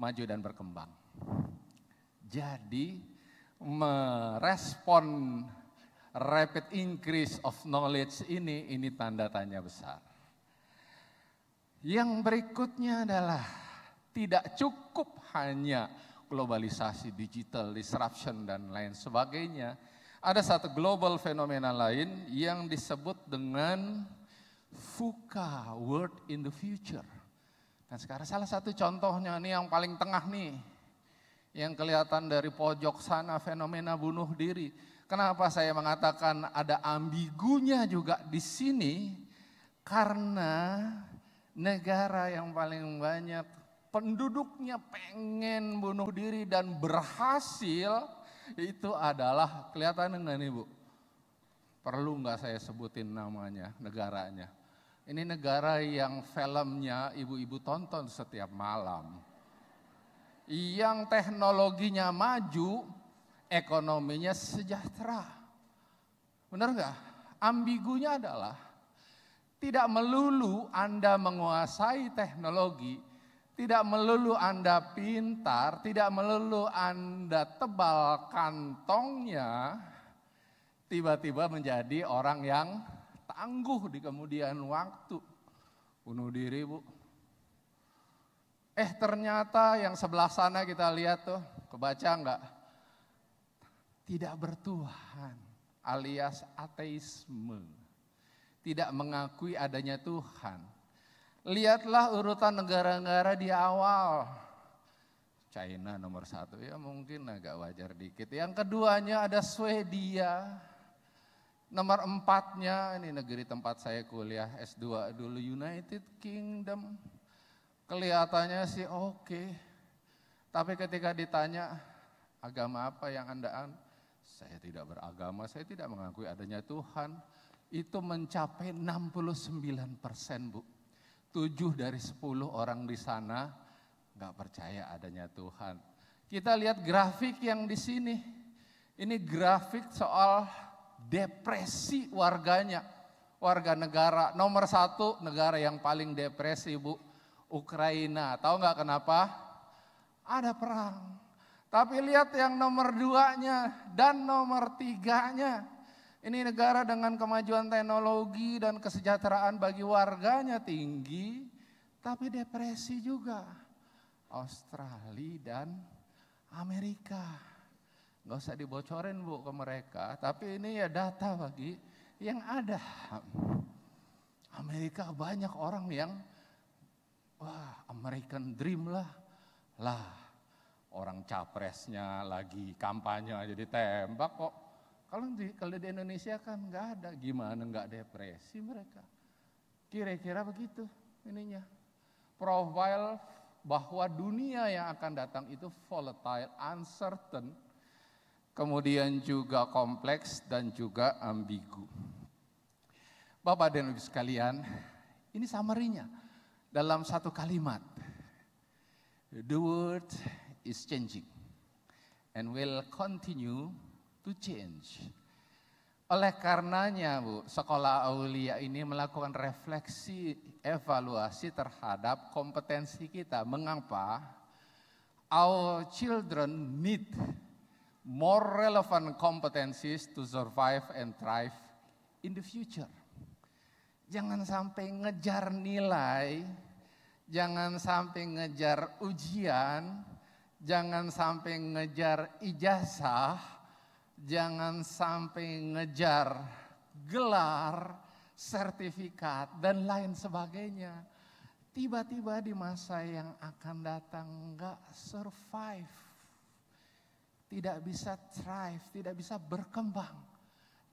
S9: maju dan berkembang. Jadi merespon rapid increase of knowledge ini tanda tanya besar. Yang berikutnya adalah tidak cukup hanya globalisasi, digital, disruption dan lain sebagainya. Ada satu global fenomena lain yang disebut dengan VUCA, World in the Future. Dan sekarang salah satu contohnya nih yang paling tengah nih, yang kelihatan dari pojok sana, fenomena bunuh diri. Kenapa saya mengatakan ada ambigunya juga di sini? Karena negara yang paling banyak penduduknya pengen bunuh diri dan berhasil, itu adalah, kelihatan enggak nih Bu? Perlu nggak saya sebutin namanya, negaranya? Ini negara yang filmnya ibu-ibu tonton setiap malam. Yang teknologinya maju, ekonominya sejahtera. Benar nggak? Ambigunya adalah tidak melulu Anda menguasai teknologi, tidak melulu Anda pintar, tidak melulu Anda tebal kantongnya, tiba-tiba menjadi orang yang tangguh di kemudian waktu. Bunuh diri, Bu. Ternyata yang sebelah sana kita lihat tuh, kebaca nggak? Tidak bertuhan alias ateisme. Tidak mengakui adanya Tuhan. Lihatlah urutan negara-negara di awal. China nomor 1 ya mungkin agak wajar dikit. Yang keduanya ada Swedia. Nomor 4-nya ini negeri tempat saya kuliah S2 dulu, United Kingdom. Kelihatannya sih oke. Tapi ketika ditanya agama apa yang Anda saya tidak beragama, saya tidak mengakui adanya Tuhan. Itu mencapai 69%, Bu. 7 dari 10 orang di sana nggak percaya adanya Tuhan. Kita lihat grafik yang di sini. Ini grafik soal depresi warganya. Warga negara nomor 1 negara yang paling depresi, Bu, Ukraina. Tahu nggak kenapa? Ada perang. Tapi lihat yang nomor 2-nya dan nomor 3-nya. Ini negara dengan kemajuan teknologi dan kesejahteraan bagi warganya tinggi, tapi depresi juga. Australia dan Amerika. Nggak usah dibocorin, Bu, ke mereka, tapi ini ya data bagi yang ada. Amerika banyak orang yang, wah, American Dream lah. Orang capresnya lagi kampanye aja ditembak kok. Kalau di Indonesia kan nggak ada, gimana nggak depresi mereka? Kira-kira begitu ininya. Profile bahwa dunia yang akan datang itu volatile, uncertain, kemudian juga kompleks dan juga ambigu. Bapak dan Ibu sekalian, ini summary-nya dalam satu kalimat. The world is changing and will continue to change. Oleh karenanya, Bu, Sekolah Aulia ini melakukan refleksi, evaluasi terhadap kompetensi kita. Mengapa? Our children need more relevant competencies to survive and thrive in the future. Jangan sampai ngejar nilai, jangan sampai ngejar ujian, jangan sampai ngejar ijazah, jangan sampai ngejar gelar, sertifikat, dan lain sebagainya. Tiba-tiba di masa yang akan datang nggak survive, tidak bisa thrive, tidak bisa berkembang.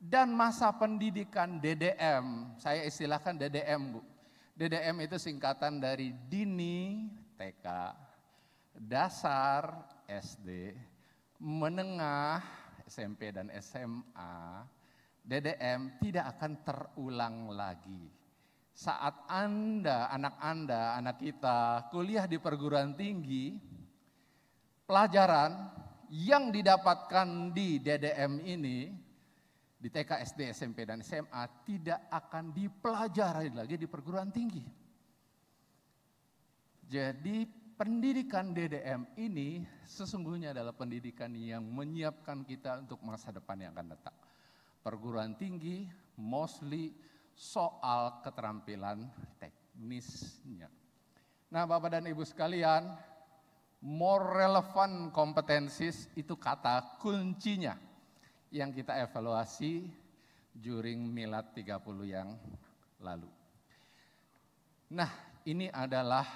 S9: Dan masa pendidikan DDM, saya istilahkan DDM Bu. DDM itu singkatan dari dini TK, dasar SD, menengah SMP dan SMA. DDM tidak akan terulang lagi. Saat Anda, anak kita kuliah di perguruan tinggi, pelajaran yang didapatkan di DDM ini, di TK, SD, SMP, dan SMA tidak akan dipelajari lagi di perguruan tinggi. Jadi pendidikan DDM ini sesungguhnya adalah pendidikan yang menyiapkan kita untuk masa depan yang akan datang. Perguruan tinggi mostly soal keterampilan teknisnya. Nah Bapak dan Ibu sekalian, more relevant competencies itu kata kuncinya yang kita evaluasi during Milad 30 yang lalu. Nah, ini adalah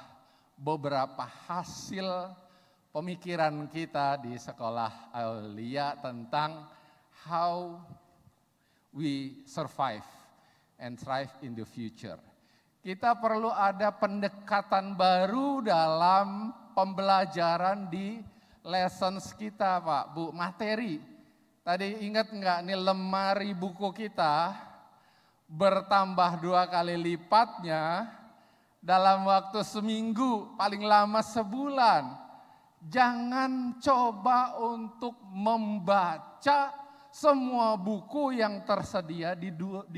S9: beberapa hasil pemikiran kita di sekolah Aulia tentang how we survive and thrive in the future. Kita perlu ada pendekatan baru dalam pembelajaran di lessons kita Pak, Bu, materi. Tadi ingat enggak nih lemari buku kita bertambah 2 kali lipatnya dalam waktu seminggu, paling lama sebulan. Jangan coba untuk membaca semua buku yang tersedia di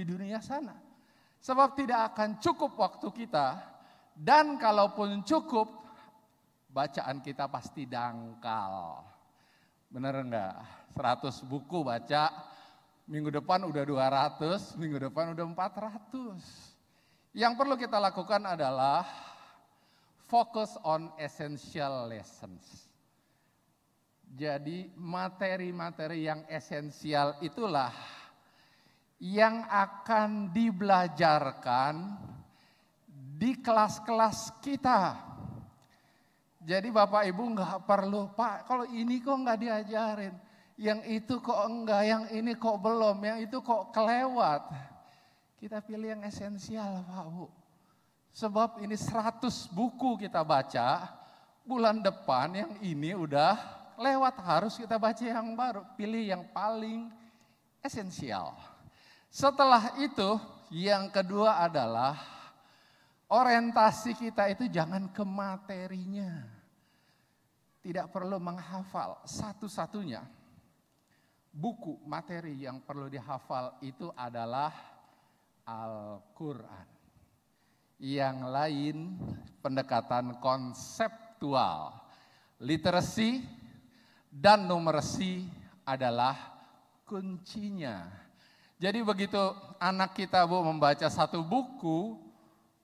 S9: dunia sana. Sebab tidak akan cukup waktu kita, dan kalaupun cukup, bacaan kita pasti dangkal. Bener enggak? 100 buku baca, minggu depan udah 200, minggu depan udah 400. Yang perlu kita lakukan adalah focus on essential lessons. Jadi materi-materi yang esensial itulah yang akan dibelajarkan di kelas-kelas kita. Jadi Bapak Ibu nggak perlu, Pak kalau ini kok nggak diajarin, yang itu kok enggak, yang ini kok belum, yang itu kok kelewat. Kita pilih yang esensial Pak Bu. Sebab ini 100 buku kita baca, bulan depan yang ini udah lewat, harus kita baca yang baru. Pilih yang paling esensial. Setelah itu yang kedua adalah orientasi kita itu jangan ke materinya. Tidak perlu menghafal satu-satunya. Buku materi yang perlu dihafal itu adalah Al-Quran. Yang lain pendekatan konseptual, literasi dan numerasi adalah kuncinya. Jadi begitu anak kita Bu membaca satu buku,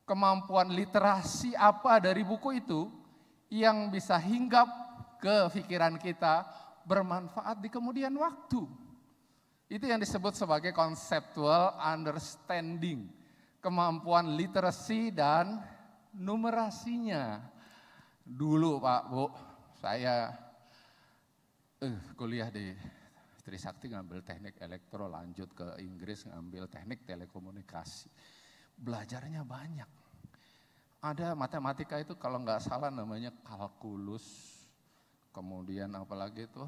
S9: kemampuan literasi apa dari buku itu yang bisa hinggap ke pikiran kita, bermanfaat di kemudian waktu. Itu yang disebut sebagai conceptual understanding. Kemampuan literasi dan numerasinya. Dulu Pak Bu, saya kuliah di Trisakti ngambil teknik elektro, lanjut ke Inggris ngambil teknik telekomunikasi. Belajarnya banyak. Ada matematika itu kalau nggak salah namanya kalkulus, kemudian apalagi itu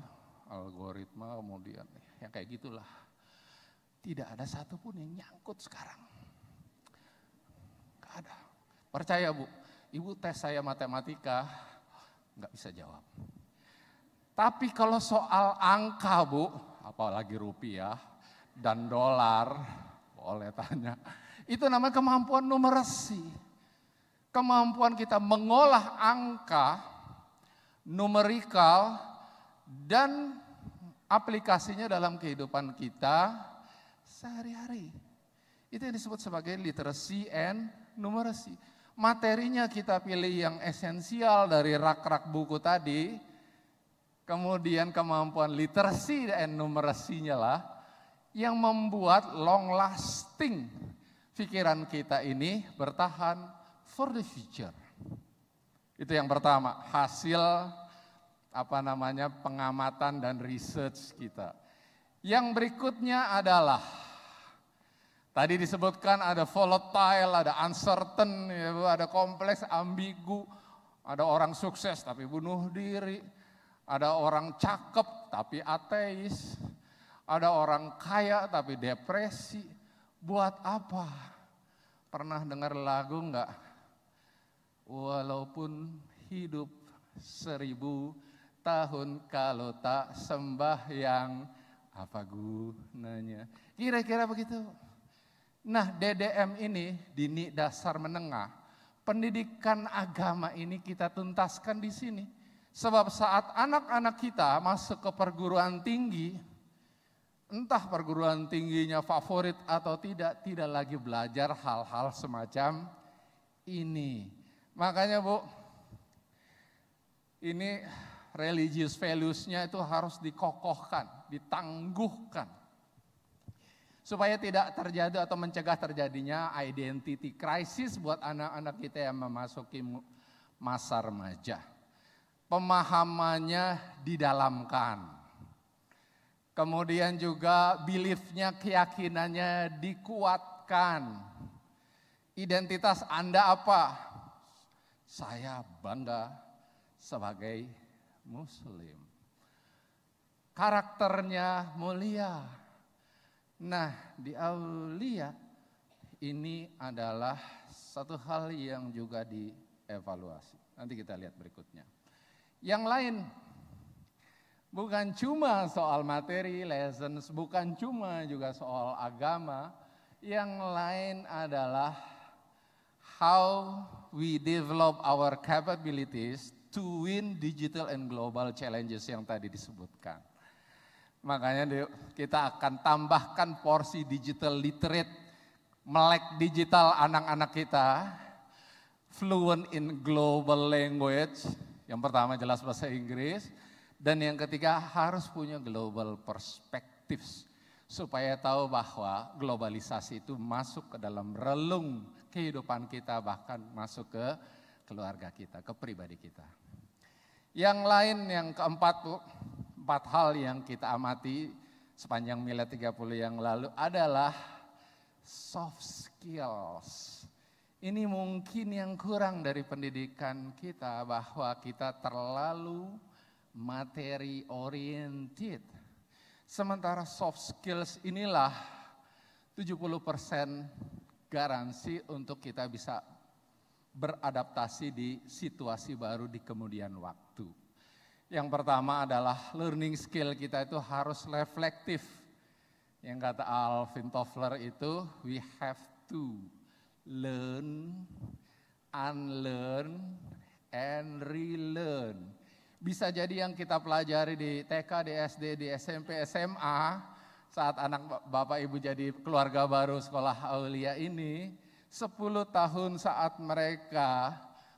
S9: algoritma, kemudian yang kayak gitulah. Tidak ada satupun yang nyangkut sekarang. Gak ada. Percaya Bu, Ibu tes saya matematika nggak bisa jawab. Tapi kalau soal angka Bu, apalagi rupiah dan dolar, boleh tanya. Itu namanya kemampuan numerasi. Kemampuan kita mengolah angka, numerikal, dan aplikasinya dalam kehidupan kita sehari-hari. Itu yang disebut sebagai literacy and numeracy. Materinya kita pilih yang esensial dari rak-rak buku tadi, kemudian kemampuan literacy and numeracy-nya lah yang membuat long lasting pikiran kita ini bertahan for the future. Itu yang pertama, hasil pengamatan dan research kita. Yang berikutnya adalah tadi disebutkan ada volatile, ada uncertain, ada kompleks, ambigu, ada orang sukses tapi bunuh diri, ada orang cakep tapi ateis, ada orang kaya tapi depresi. Buat apa? Pernah dengar lagu enggak? Walaupun hidup 1000 tahun kalau tak sembahyang, apa gunanya? Kira-kira begitu. Nah, DDM ini, Dini Dasar Menengah, pendidikan agama ini kita tuntaskan di sini. Sebab saat anak-anak kita masuk ke perguruan tinggi, entah perguruan tingginya favorit atau tidak lagi belajar hal-hal semacam ini. Makanya Bu, ini religious values-nya itu harus dikokohkan, ditangguhkan. Supaya tidak terjadi atau mencegah terjadinya identity crisis buat anak-anak kita yang memasuki masa remaja. Pemahamannya didalamkan. Kemudian juga belief-nya, keyakinannya dikuatkan. Identitas Anda apa? Saya bangga sebagai Muslim. Karakternya mulia. Nah, di Aulia ini adalah satu hal yang juga dievaluasi. Nanti kita lihat berikutnya. Yang lain, bukan cuma soal materi, lessons, bukan cuma juga soal agama. Yang lain adalah how we develop our capabilities to win digital and global challenges yang tadi disebutkan. Makanya kita akan tambahkan porsi digital literate, melek digital anak-anak kita, fluent in global language, yang pertama jelas bahasa Inggris, dan yang ketiga harus punya global perspectives, supaya tahu bahwa globalisasi itu masuk ke dalam relung kehidupan kita, bahkan masuk ke keluarga kita, ke pribadi kita. Yang lain, yang keempat Bu, 4 hal yang kita amati sepanjang Milad 30 yang lalu adalah soft skills. Ini mungkin yang kurang dari pendidikan kita, bahwa kita terlalu materi oriented. Sementara soft skills inilah 70% garansi untuk kita bisa beradaptasi di situasi baru di kemudian waktu. Yang pertama adalah learning skill kita itu harus reflektif. Yang kata Alvin Toffler itu, we have to learn, unlearn, and relearn. Bisa jadi yang kita pelajari di TK, di SD, di SMP, SMA, saat anak bapak ibu jadi keluarga baru sekolah Aulia ini, 10 tahun saat mereka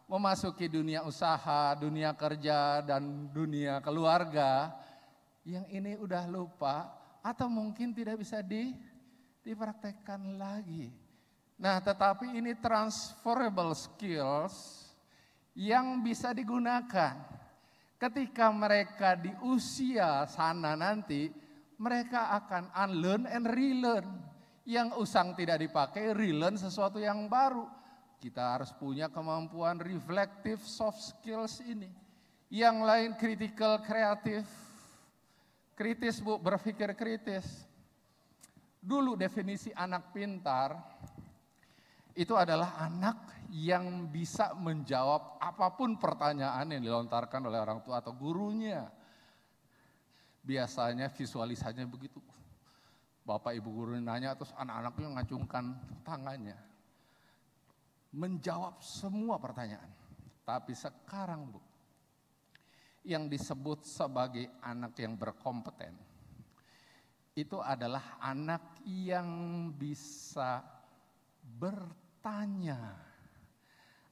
S9: memasuki dunia usaha, dunia kerja, dan dunia keluarga, yang ini udah lupa atau mungkin tidak bisa dipraktekkan lagi. Nah, tetapi ini transferable skills yang bisa digunakan. Ketika mereka di usia sana nanti, mereka akan unlearn and relearn. Yang usang tidak dipakai, relearn sesuatu yang baru. Kita harus punya kemampuan reflective soft skills ini. Yang lain critical, kreatif. Kritis Bu, berpikir kritis. Dulu definisi anak pintar itu adalah anak yang bisa menjawab apapun pertanyaan yang dilontarkan oleh orang tua atau gurunya. Biasanya visualisasinya begitu. Bapak ibu guru nanya terus anak-anaknya ngacungkan tangannya. Menjawab semua pertanyaan. Tapi sekarang Bu, yang disebut sebagai anak yang berkompeten, itu adalah anak yang bisa bertanya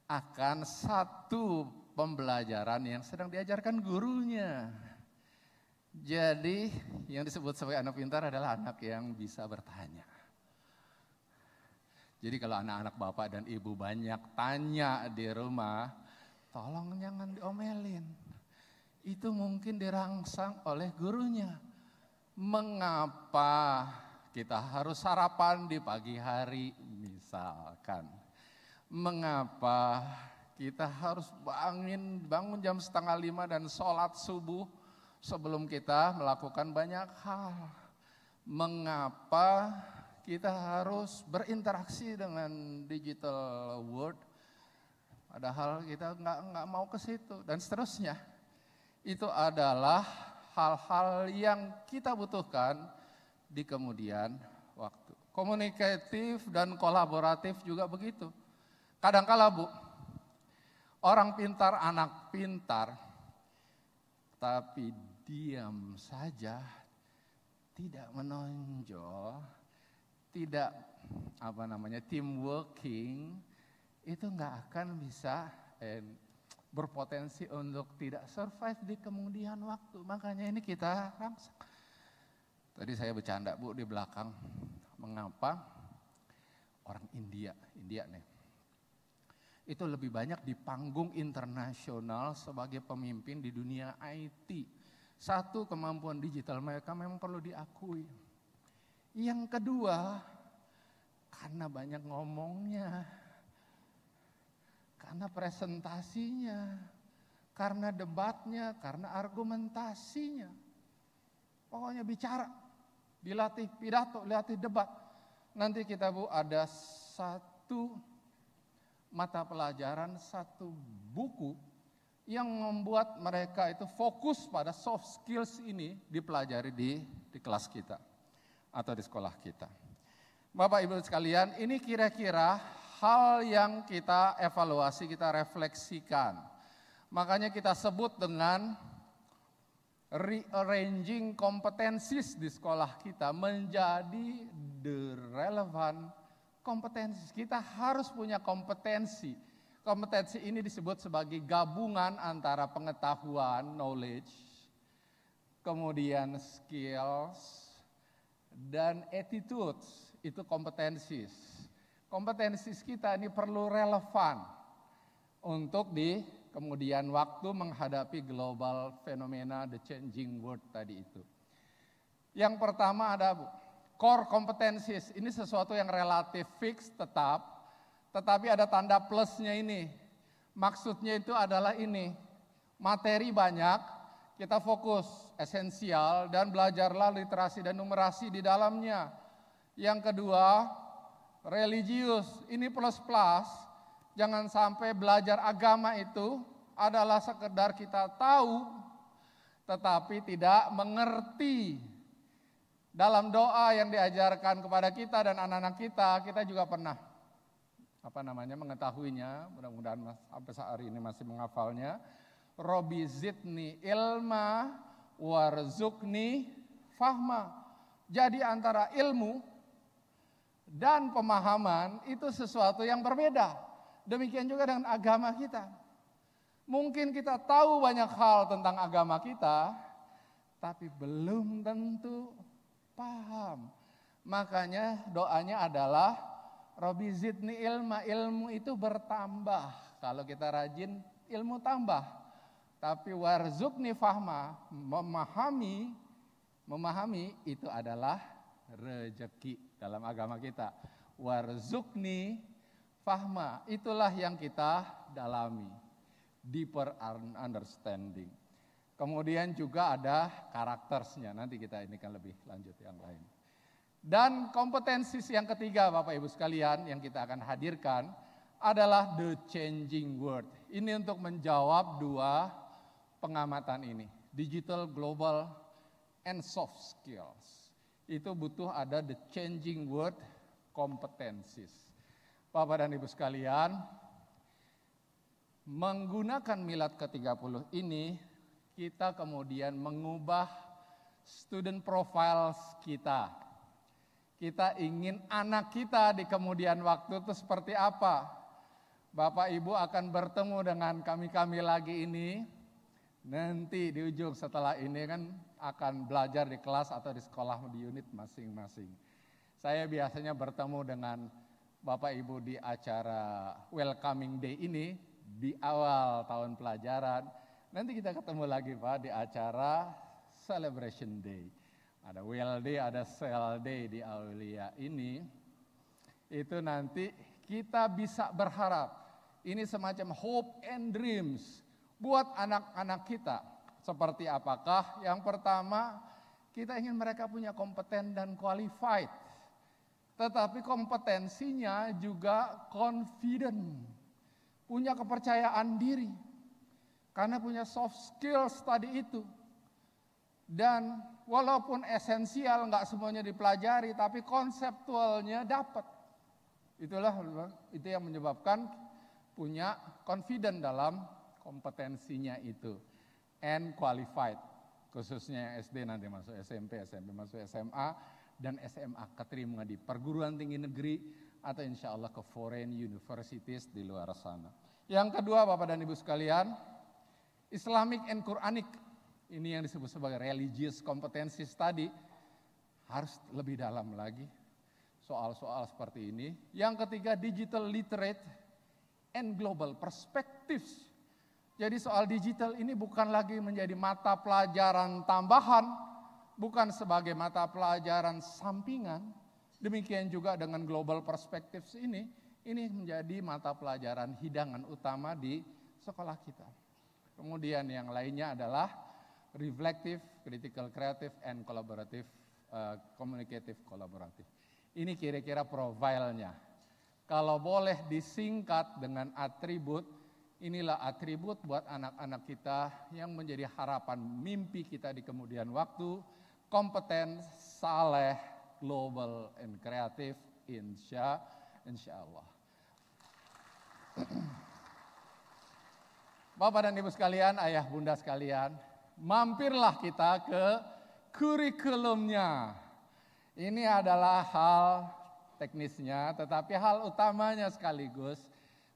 S9: akan satu pembelajaran yang sedang diajarkan gurunya. Jadi yang disebut sebagai anak pintar adalah anak yang bisa bertanya. Jadi kalau anak-anak bapak dan ibu banyak tanya di rumah, tolong jangan diomelin. Itu mungkin dirangsang oleh gurunya. Mengapa kita harus sarapan di pagi hari misalkan? Mengapa kita harus bangun jam 4:30 dan sholat subuh sebelum kita melakukan banyak hal? Mengapa kita harus berinteraksi dengan digital world? Padahal kita nggak mau ke situ dan seterusnya. Itu adalah hal-hal yang kita butuhkan di kemudian waktu. Komunikatif dan kolaboratif juga begitu. Kadangkala Bu, orang pintar, anak pintar, tapi diam saja, tidak menonjol, tidak team working, itu nggak akan bisa berpotensi untuk tidak survive di kemudian waktu. Makanya ini kita rangsang. Tadi saya bercanda Bu di belakang, mengapa orang India nih, itu lebih banyak di panggung internasional sebagai pemimpin di dunia IT. Satu, kemampuan digital mereka memang perlu diakui. Yang kedua, karena banyak ngomongnya, karena presentasinya, karena debatnya, karena argumentasinya. Pokoknya bicara, dilatih pidato, dilatih debat. Nanti kita Bu ada satu mata pelajaran, satu buku yang membuat mereka itu fokus pada soft skills ini dipelajari di kelas kita atau di sekolah kita. Bapak Ibu sekalian, ini kira-kira hal yang kita evaluasi, kita refleksikan. Makanya kita sebut dengan rearranging competencies di sekolah kita menjadi the relevant competencies. Kita harus punya kompetensi. Kompetensi ini disebut sebagai gabungan antara pengetahuan, knowledge, kemudian skills, dan attitudes, itu kompetencies. Kompetensis kita ini perlu relevan untuk di kemudian waktu menghadapi global fenomena the changing world tadi itu. Yang pertama ada core competencies, ini sesuatu yang relatif fix tetap, tetapi ada tanda plusnya ini. Maksudnya itu adalah ini, materi banyak, kita fokus, esensial, dan belajarlah literasi dan numerasi di dalamnya. Yang kedua, religius, ini plus-plus, jangan sampai belajar agama itu adalah sekedar kita tahu, tetapi tidak mengerti. Dalam doa yang diajarkan kepada kita dan anak-anak kita juga pernah mengetahuinya, mudah-mudahan sampai saat hari ini masih menghafalnya. Robi zidni ilma warzukni fahma. Jadi antara ilmu dan pemahaman itu sesuatu yang berbeda. Demikian juga dengan agama kita. Mungkin kita tahu banyak hal tentang agama kita, tapi belum tentu paham. Makanya doanya adalah Robi zidni ilma, ilmu itu bertambah. Kalau kita rajin, ilmu tambah. Tapi warzukni fahma, memahami itu adalah rezeki dalam agama kita. Warzukni fahma, itulah yang kita dalami. Deeper understanding. Kemudian juga ada karaktersnya, nanti kita ini kan lebih lanjut yang lain. Dan kompetensi yang ketiga Bapak Ibu sekalian yang kita akan hadirkan adalah the changing world. Ini untuk menjawab dua pengamatan ini, digital, global, and soft skills. Itu butuh ada the changing world competencies. Bapak dan Ibu sekalian, menggunakan milad ke-30 ini, kita kemudian mengubah student profiles kita. Kita ingin anak kita di kemudian waktu itu seperti apa. Bapak Ibu akan bertemu dengan kami-kami lagi ini. Nanti di ujung setelah ini kan akan belajar di kelas atau di sekolah di unit masing-masing. Saya biasanya bertemu dengan Bapak Ibu di acara Welcoming Day ini di awal tahun pelajaran. Nanti kita ketemu lagi Pak di acara Celebration Day. Ada Well Day, ada Sel Day di Aulia ini. Itu nanti kita bisa berharap. Ini semacam hope and dreams buat anak-anak kita. Seperti apakah? Yang pertama, kita ingin mereka punya kompeten dan qualified. Tetapi kompetensinya juga confident. Punya kepercayaan diri. Karena punya soft skills tadi itu. Dan walaupun esensial nggak semuanya dipelajari, tapi konseptualnya dapat. Itu yang menyebabkan punya confident dalam kompetensinya itu. And qualified, khususnya yang SD nanti masuk SMP, SMP masuk SMA, dan SMA keterima di perguruan tinggi negeri atau insya Allah ke foreign universities di luar sana. Yang kedua Bapak dan Ibu sekalian, Islamic and Quranic. Ini yang disebut sebagai religious competencies tadi harus lebih dalam lagi soal-soal seperti ini. Yang ketiga digital literate and global perspectives. Jadi soal digital ini bukan lagi menjadi mata pelajaran tambahan, bukan sebagai mata pelajaran sampingan. Demikian juga dengan global perspectives ini menjadi mata pelajaran hidangan utama di sekolah kita. Kemudian yang lainnya adalah reflective, critical, creative, and collaborative, communicative, collaborative. Ini kira-kira profilnya. Kalau boleh disingkat dengan atribut, inilah atribut buat anak-anak kita yang menjadi harapan mimpi kita di kemudian waktu. Kompeten, saleh, global, and kreatif, insya Allah. Bapak dan Ibu sekalian, ayah bunda sekalian, mampirlah kita ke kurikulumnya. Ini adalah hal teknisnya, tetapi hal utamanya sekaligus.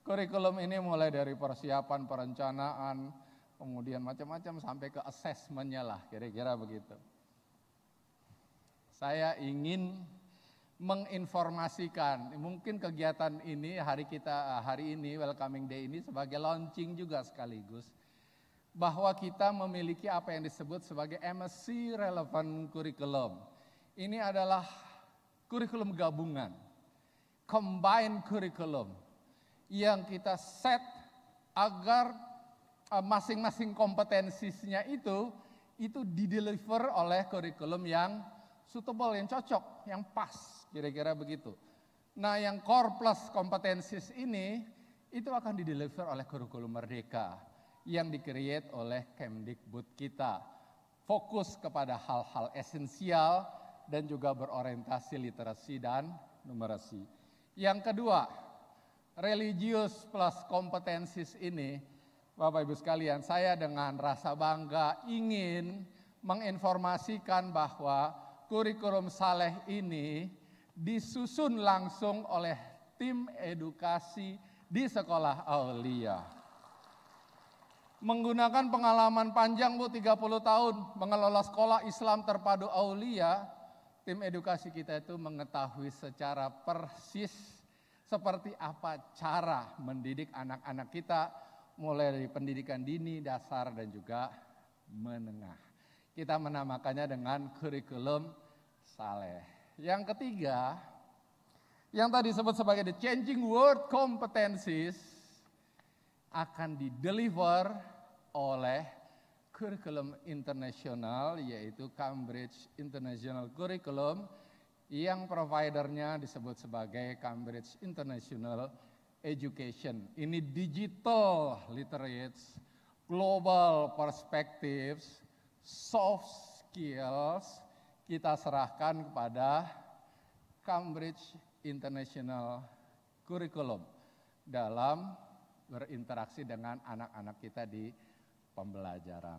S9: Kurikulum ini mulai dari persiapan, perencanaan, kemudian macam-macam sampai ke assessment-nya lah, kira-kira begitu. Saya ingin menginformasikan, mungkin kegiatan ini hari ini Welcoming Day ini sebagai launching juga sekaligus, bahwa kita memiliki apa yang disebut sebagai MSc Relevant Curriculum. Ini adalah kurikulum gabungan, combined curriculum, yang kita set agar masing-masing kompetensinya itu dideliver oleh kurikulum yang suitable, yang cocok, yang pas, kira-kira begitu. Nah yang core plus kompetensis ini, itu akan dideliver oleh kurikulum Merdeka, yang di-create oleh Kemdikbud kita. Fokus kepada hal-hal esensial dan juga berorientasi literasi dan numerasi. Yang kedua, religius plus kompetensis ini, Bapak Ibu sekalian, saya dengan rasa bangga ingin menginformasikan bahwa kurikulum saleh ini disusun langsung oleh tim edukasi di Sekolah Aulia. Menggunakan pengalaman panjang 30 tahun mengelola sekolah Islam terpadu Aulia, tim edukasi kita itu mengetahui secara persis seperti apa cara mendidik anak-anak kita mulai dari pendidikan dini, dasar dan juga menengah. Kita menamakannya dengan kurikulum saleh. Yang ketiga, yang tadi disebut sebagai the changing world competencies akan dideliver oleh kurikulum internasional, yaitu Cambridge International Curriculum, yang providernya disebut sebagai Cambridge International Education. Ini digital literates, global perspectives, soft skills, kita serahkan kepada Cambridge International Curriculum dalam berinteraksi dengan anak-anak kita di pembelajaran.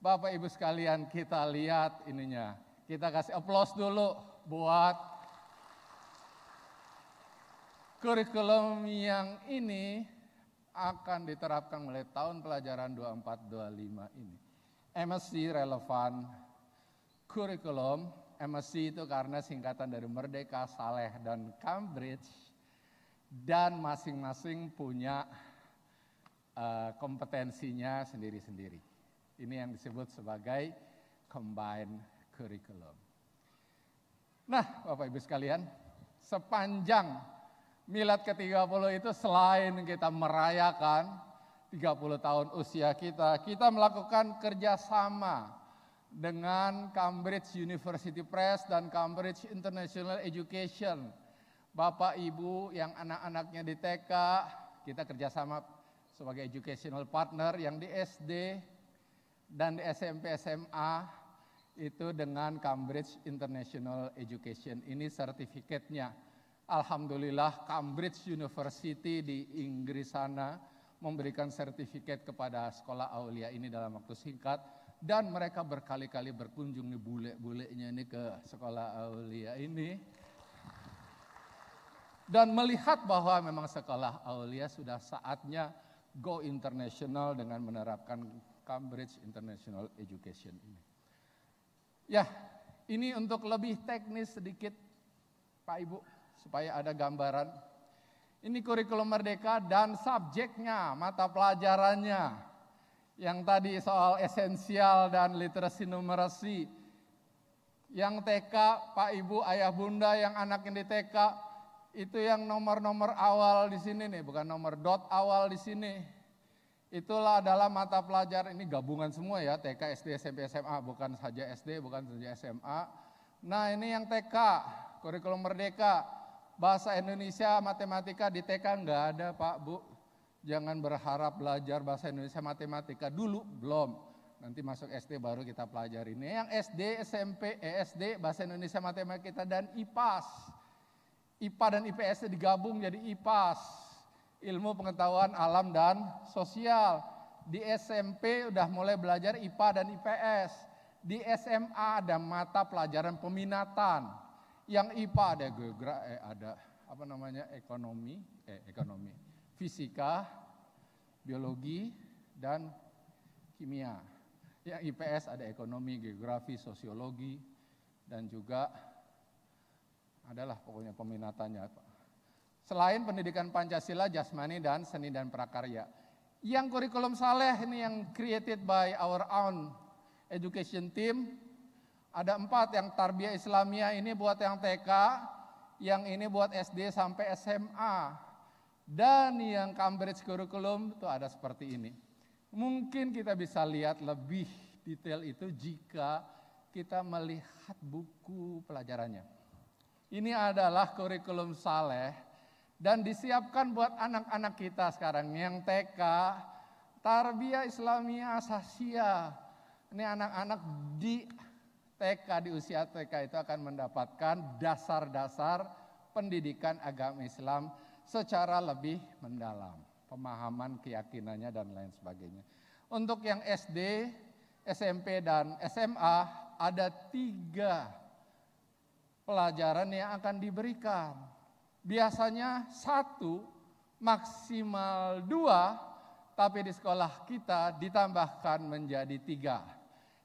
S9: Bapak Ibu sekalian, kita lihat ininya. Kita kasih aplaus dulu buat kurikulum yang ini akan diterapkan mulai tahun pelajaran 24-25 ini. MSc relevan kurikulum. MSc itu karena singkatan dari Merdeka, Saleh, dan Cambridge. Dan masing-masing punya kompetensinya sendiri-sendiri. Ini yang disebut sebagai combined curriculum. Nah, Bapak Ibu sekalian, sepanjang Milad ke-30 itu selain kita merayakan 30 tahun usia kita melakukan kerjasama dengan Cambridge University Press dan Cambridge International Education. Bapak Ibu yang anak-anaknya di TK, kita kerjasama sebagai educational partner, yang di SD dan di SMP SMA itu dengan Cambridge International Education. Ini sertifikatnya. Alhamdulillah Cambridge University di Inggris sana memberikan sertifikat kepada sekolah Aulia ini dalam waktu singkat. Dan mereka berkali-kali berkunjung nih bule-bulenya ini ke sekolah Aulia ini. Dan melihat bahwa memang sekolah Aulia sudah saatnya go international dengan menerapkan Cambridge International Education ini. Ya, ini untuk lebih teknis sedikit Pak Ibu, supaya ada gambaran. Ini kurikulum Merdeka dan subjeknya, mata pelajarannya. Yang tadi soal esensial dan literasi numerasi. Yang TK, Pak Ibu, Ayah Bunda yang anaknya di TK, itu yang nomor-nomor awal di sini nih, bukan nomor dot awal di sini. Itulah adalah mata pelajaran, ini gabungan semua ya, TK, SD, SMP, SMA, bukan saja SD, bukan saja SMA. Nah ini yang TK, kurikulum Merdeka, bahasa Indonesia, matematika di TK nggak ada Pak Bu. Jangan berharap belajar bahasa Indonesia matematika dulu, belum. Nanti masuk SD baru kita pelajari. Ini yang SD, SMP, SD, bahasa Indonesia matematika dan IPAS. IPA dan IPS digabung jadi IPAS. Ilmu pengetahuan alam dan sosial. Di SMP udah mulai belajar IPA dan IPS. Di SMA ada mata pelajaran peminatan. Yang IPA ada ekonomi, fisika, biologi, dan kimia. Yang IPS ada ekonomi, geografi, sosiologi, dan juga adalah pokoknya peminatannya. Selain pendidikan Pancasila, jasmani, dan seni dan prakarya. Yang kurikulum Saleh ini yang created by our own education team. Ada 4, yang Tarbiyah Islamiyah ini buat yang TK, yang ini buat SD sampai SMA. Dan yang Cambridge Curriculum itu ada seperti ini. Mungkin kita bisa lihat lebih detail itu jika kita melihat buku pelajarannya. Ini adalah kurikulum Saleh dan disiapkan buat anak-anak kita sekarang yang TK, Tarbiyah Islamiyah Asasiyah. Ini anak-anak di TK, di usia TK itu akan mendapatkan dasar-dasar pendidikan agama Islam secara lebih mendalam, pemahaman keyakinannya dan lain sebagainya. Untuk yang SD, SMP, dan SMA ada 3 pelajaran yang akan diberikan. Biasanya 1, maksimal 2, tapi di sekolah kita ditambahkan menjadi 3.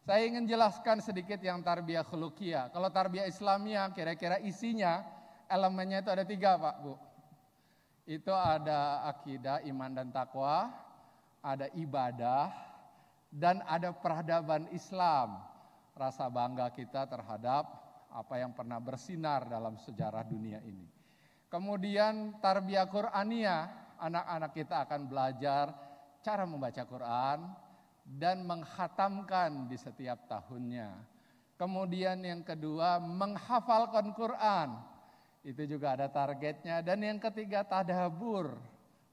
S9: Saya ingin jelaskan sedikit yang tarbiyah khuluqiyah. Kalau tarbiyah Islamiyah kira-kira isinya, elemennya itu ada 3 Pak Bu. Itu ada akidah, iman dan takwa, ada ibadah, dan ada peradaban Islam. Rasa bangga kita terhadap apa yang pernah bersinar dalam sejarah dunia ini. Kemudian tarbiyah Qur'aniyah, anak-anak kita akan belajar cara membaca Quran dan menghatamkan di setiap tahunnya. Kemudian yang kedua, menghafalkan Quran. Itu juga ada targetnya. Dan yang ketiga, tadabbur,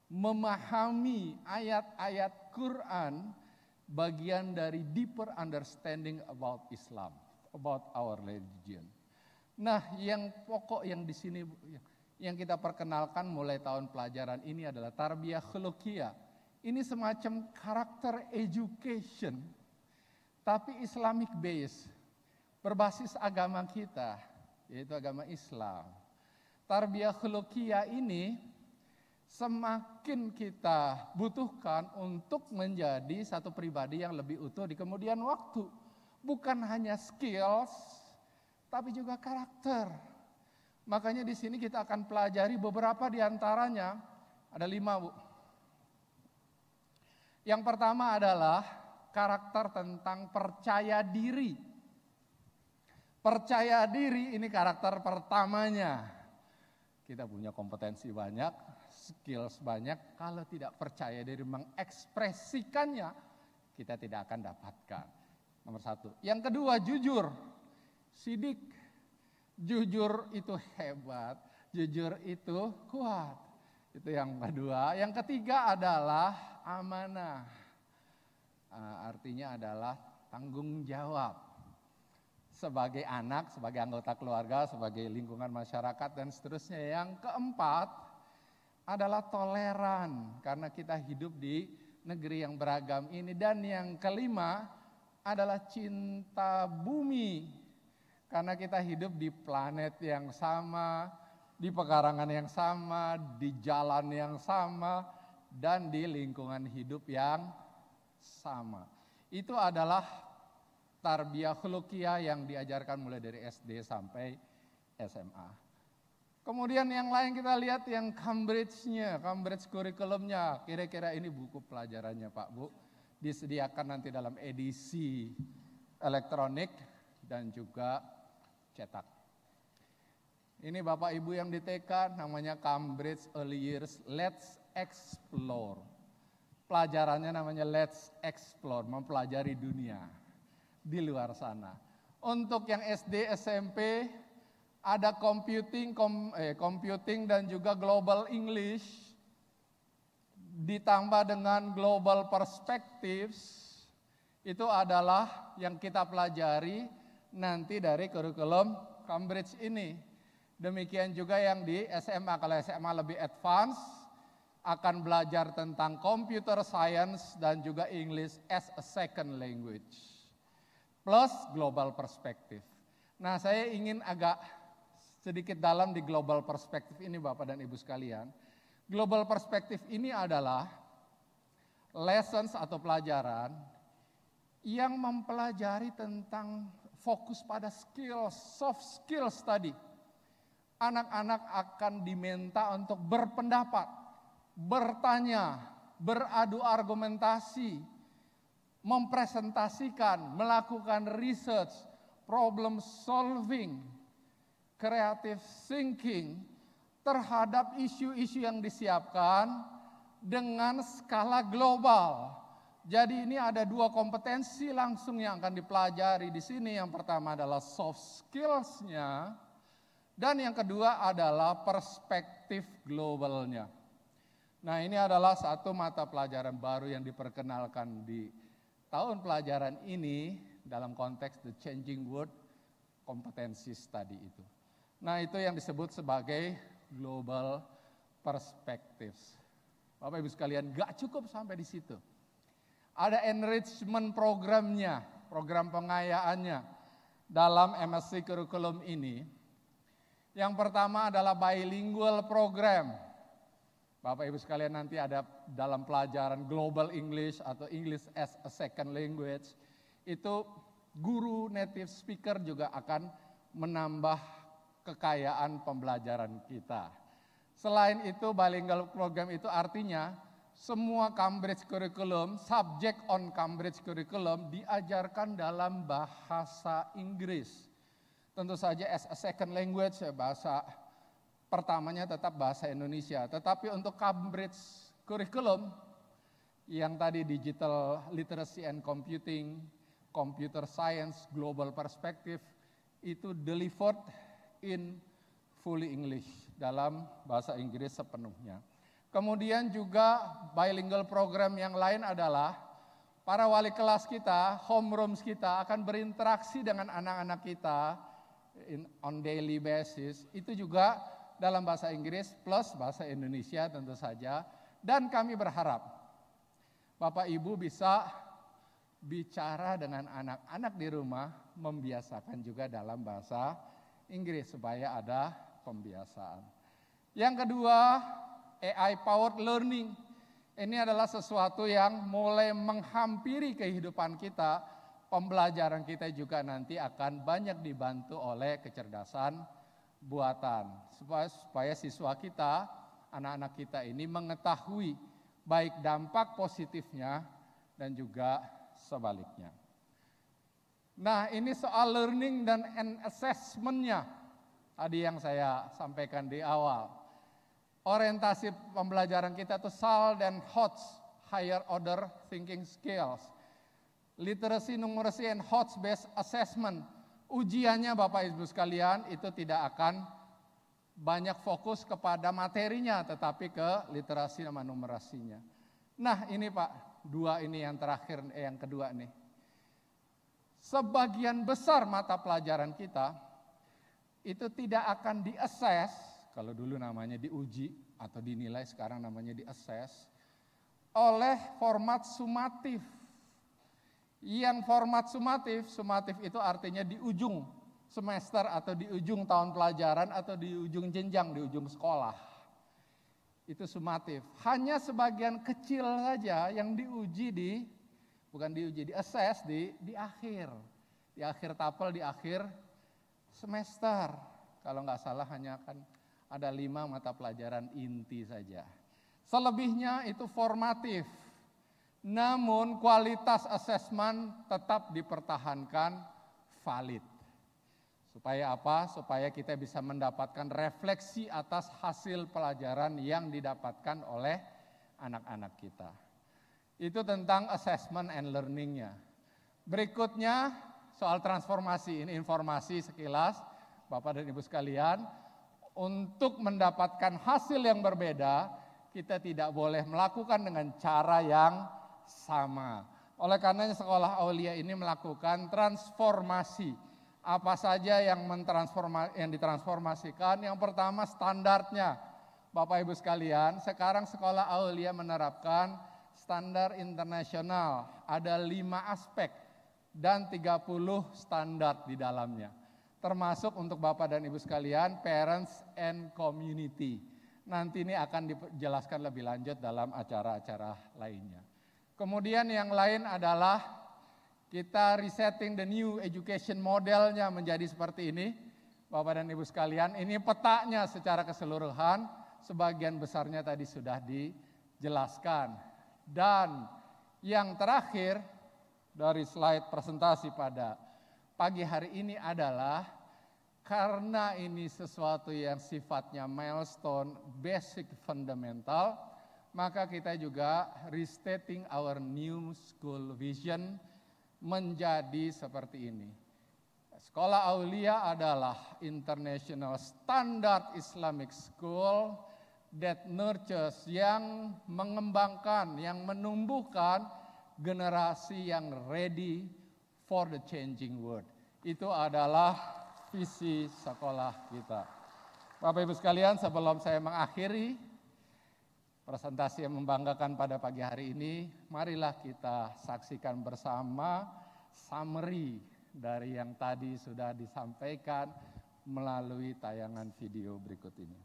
S9: memahami ayat-ayat Quran, bagian dari deeper understanding about Islam, about our religion. Nah, yang pokok yang di sini yang kita perkenalkan mulai tahun pelajaran ini adalah tarbiyah khuluqiyah. Ini semacam karakter education. tapi Islamic base, berbasis agama kita, yaitu agama Islam. Tarbiyah khuluqiyah ini semakin kita butuhkan untuk menjadi satu pribadi yang lebih utuh di kemudian waktu. Bukan hanya skills, tapi juga karakter. Makanya di sini kita akan pelajari beberapa di antaranya. Ada 5, Bu. Yang pertama adalah karakter tentang percaya diri. Percaya diri ini karakter pertamanya. Kita punya kompetensi banyak, skills banyak. Kalau tidak percaya diri mengekspresikannya, kita tidak akan dapatkan. Nomor 1. Yang kedua, jujur. Sidik. Jujur itu hebat. Jujur itu kuat. Itu yang kedua. Yang ketiga adalah amanah. Artinya adalah tanggung jawab. Sebagai anak, sebagai anggota keluarga, sebagai lingkungan masyarakat dan seterusnya. Yang keempat adalah toleran karena kita hidup di negeri yang beragam ini. Dan yang kelima adalah cinta bumi karena kita hidup di planet yang sama, di pekarangan yang sama, di jalan yang sama, dan di lingkungan hidup yang sama. Itu adalah tarbiyah khuluqiyah yang diajarkan mulai dari SD sampai SMA. Kemudian yang lain kita lihat yang Cambridge-nya, Cambridge kurikulumnya. Kira-kira ini buku pelajarannya Pak Bu. Disediakan nanti dalam edisi elektronik dan juga cetak. Ini Bapak Ibu yang di TK namanya Cambridge Early Years Let's Explore. Pelajarannya namanya Let's Explore, mempelajari dunia di luar sana. Untuk yang SD, SMP ada computing dan juga global English ditambah dengan global perspectives. Itu adalah yang kita pelajari nanti dari kurikulum Cambridge ini. Demikian juga yang di SMA, kalau SMA lebih advance akan belajar tentang computer science dan juga English as a second language. Plus global perspective. Nah, saya ingin agak sedikit dalam di global perspective ini Bapak dan Ibu sekalian. Global perspective ini adalah lessons atau pelajaran yang mempelajari tentang fokus pada skills, soft skills tadi. Anak-anak akan diminta untuk berpendapat, bertanya, beradu argumentasi, mempresentasikan, melakukan research, problem solving, creative thinking terhadap isu-isu yang disiapkan dengan skala global. Jadi ini ada 2 kompetensi langsung yang akan dipelajari di sini. Yang pertama adalah soft skills-nya dan yang kedua adalah perspektif globalnya. Nah, ini adalah satu mata pelajaran baru yang diperkenalkan di tahun pelajaran ini dalam konteks the changing world competencies tadi itu. Nah, itu yang disebut sebagai global perspectives. Bapak Ibu sekalian, gak cukup sampai di situ. Ada enrichment programnya, program pengayaannya dalam MSc kurikulum ini. Yang pertama adalah bilingual program. Bapak Ibu sekalian nanti ada dalam pelajaran Global English atau English as a Second Language. Itu guru native speaker juga akan menambah kekayaan pembelajaran kita. Selain itu bilingual program itu artinya semua Cambridge Curriculum, subject on Cambridge Curriculum diajarkan dalam bahasa Inggris. Tentu saja as a second language, bahasa pertamanya tetap bahasa Indonesia. Tetapi untuk Cambridge Curriculum yang tadi digital literacy and computing, computer science, global perspective, itu delivered in fully English, dalam bahasa Inggris sepenuhnya. Kemudian juga bilingual program yang lain adalah para wali kelas kita, homerooms kita akan berinteraksi dengan anak-anak kita on daily basis. Itu juga dalam bahasa Inggris plus bahasa Indonesia tentu saja. Dan kami berharap Bapak Ibu bisa bicara dengan anak-anak di rumah, membiasakan juga dalam bahasa Inggris supaya ada pembiasaan. Yang kedua, AI powered learning. Ini adalah sesuatu yang mulai menghampiri kehidupan kita. Pembelajaran kita juga nanti akan banyak dibantu oleh kecerdasan buatan. Supaya siswa kita, anak-anak kita ini mengetahui baik dampak positifnya dan juga sebaliknya. Nah, ini soal learning dan assessment-nya. Tadi yang saya sampaikan di awal. Orientasi pembelajaran kita itu SAL dan HOTS, Higher Order Thinking Skills. Literacy, numeracy, and HOTS based assessment. Ujiannya Bapak Ibu sekalian itu tidak akan banyak fokus kepada materinya, tetapi ke literasi sama numerasinya. Nah ini Pak, dua ini yang terakhir, yang kedua nih. Sebagian besar mata pelajaran kita itu tidak akan di-assess, kalau dulu namanya diuji atau dinilai, sekarang namanya di-assess, oleh format sumatif. Yang format sumatif itu artinya di ujung semester atau di ujung tahun pelajaran atau di ujung jenjang, di ujung sekolah. Itu sumatif. Hanya sebagian kecil saja yang diuji di-assess di akhir. Di akhir tapel, di akhir semester. Kalau nggak salah hanya akan ada 5 mata pelajaran inti saja. Selebihnya itu formatif. Namun kualitas asesmen tetap dipertahankan valid. Supaya apa? Supaya kita bisa mendapatkan refleksi atas hasil pelajaran yang didapatkan oleh anak-anak kita. Itu tentang assessment and learning-nya. Berikutnya soal transformasi. Ini informasi sekilas Bapak dan Ibu sekalian. Untuk mendapatkan hasil yang berbeda, kita tidak boleh melakukan dengan cara yang sama. Oleh karenanya Sekolah Aulia ini melakukan transformasi. Apa saja yang ditransformasikan? Yang pertama standarnya. Bapak Ibu sekalian, sekarang Sekolah Aulia menerapkan standar internasional. Ada 5 aspek dan 30 standar di dalamnya. Termasuk untuk Bapak dan Ibu sekalian, parents and community. Nanti ini akan dijelaskan lebih lanjut dalam acara-acara lainnya. Kemudian yang lain adalah kita resetting the new education modelnya menjadi seperti ini. Bapak dan Ibu sekalian, ini petanya secara keseluruhan, sebagian besarnya tadi sudah dijelaskan. Dan yang terakhir dari slide presentasi pada pagi hari ini adalah karena ini sesuatu yang sifatnya milestone, basic, fundamental, maka kita juga restating our new school vision menjadi seperti ini. Sekolah Aulia adalah international standard Islamic school that nurtures, yang mengembangkan, yang menumbuhkan generasi yang ready for the changing world. Itu adalah visi sekolah kita. Bapak Ibu sekalian, sebelum saya mengakhiri presentasi yang membanggakan pada pagi hari ini, marilah kita saksikan bersama summary dari yang tadi sudah disampaikan melalui tayangan video berikut ini.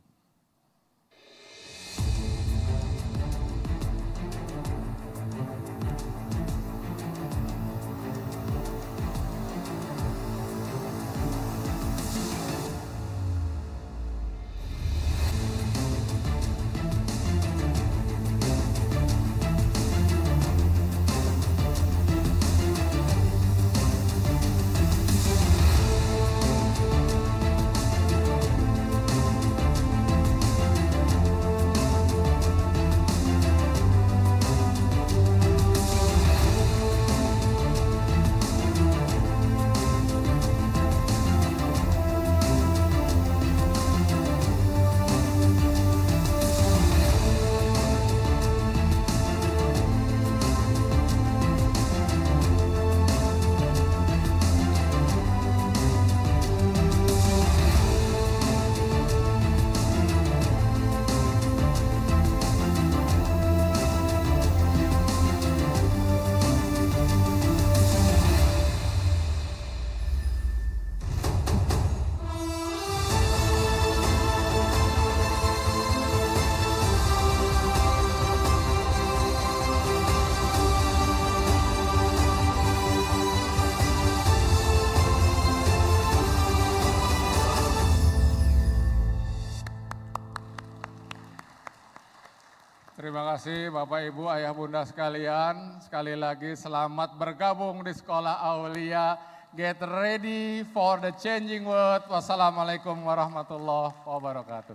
S9: Terima kasih Bapak Ibu, Ayah Bunda sekalian. Sekali lagi selamat bergabung di Sekolah Aulia. Get ready for the changing world. Wassalamualaikum warahmatullahi wabarakatuh.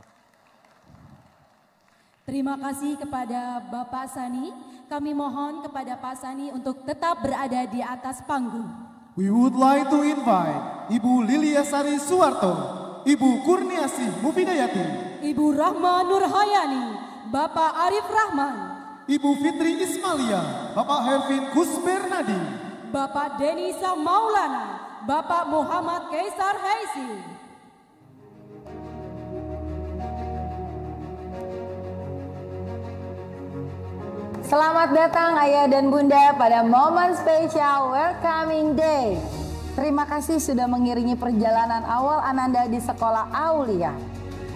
S5: Terima kasih kepada Bapak Sani. Kami mohon kepada Pak Sani untuk tetap berada di atas panggung.
S4: We would like to invite Ibu Liliasari Suwarto, Ibu Kurniasih Mufidayati,
S5: Ibu Rahma Nurhayani, Bapak Arif Rahman,
S4: Ibu Fitri Ismalia, Bapak Hervin Kusbernadi,
S5: Bapak Denisa Maulana, Bapak Muhammad Kaisar Haisi.
S10: Selamat datang Ayah dan Bunda pada momen spesial Welcoming Day. Terima kasih sudah mengiringi perjalanan awal Ananda di Sekolah Aulia.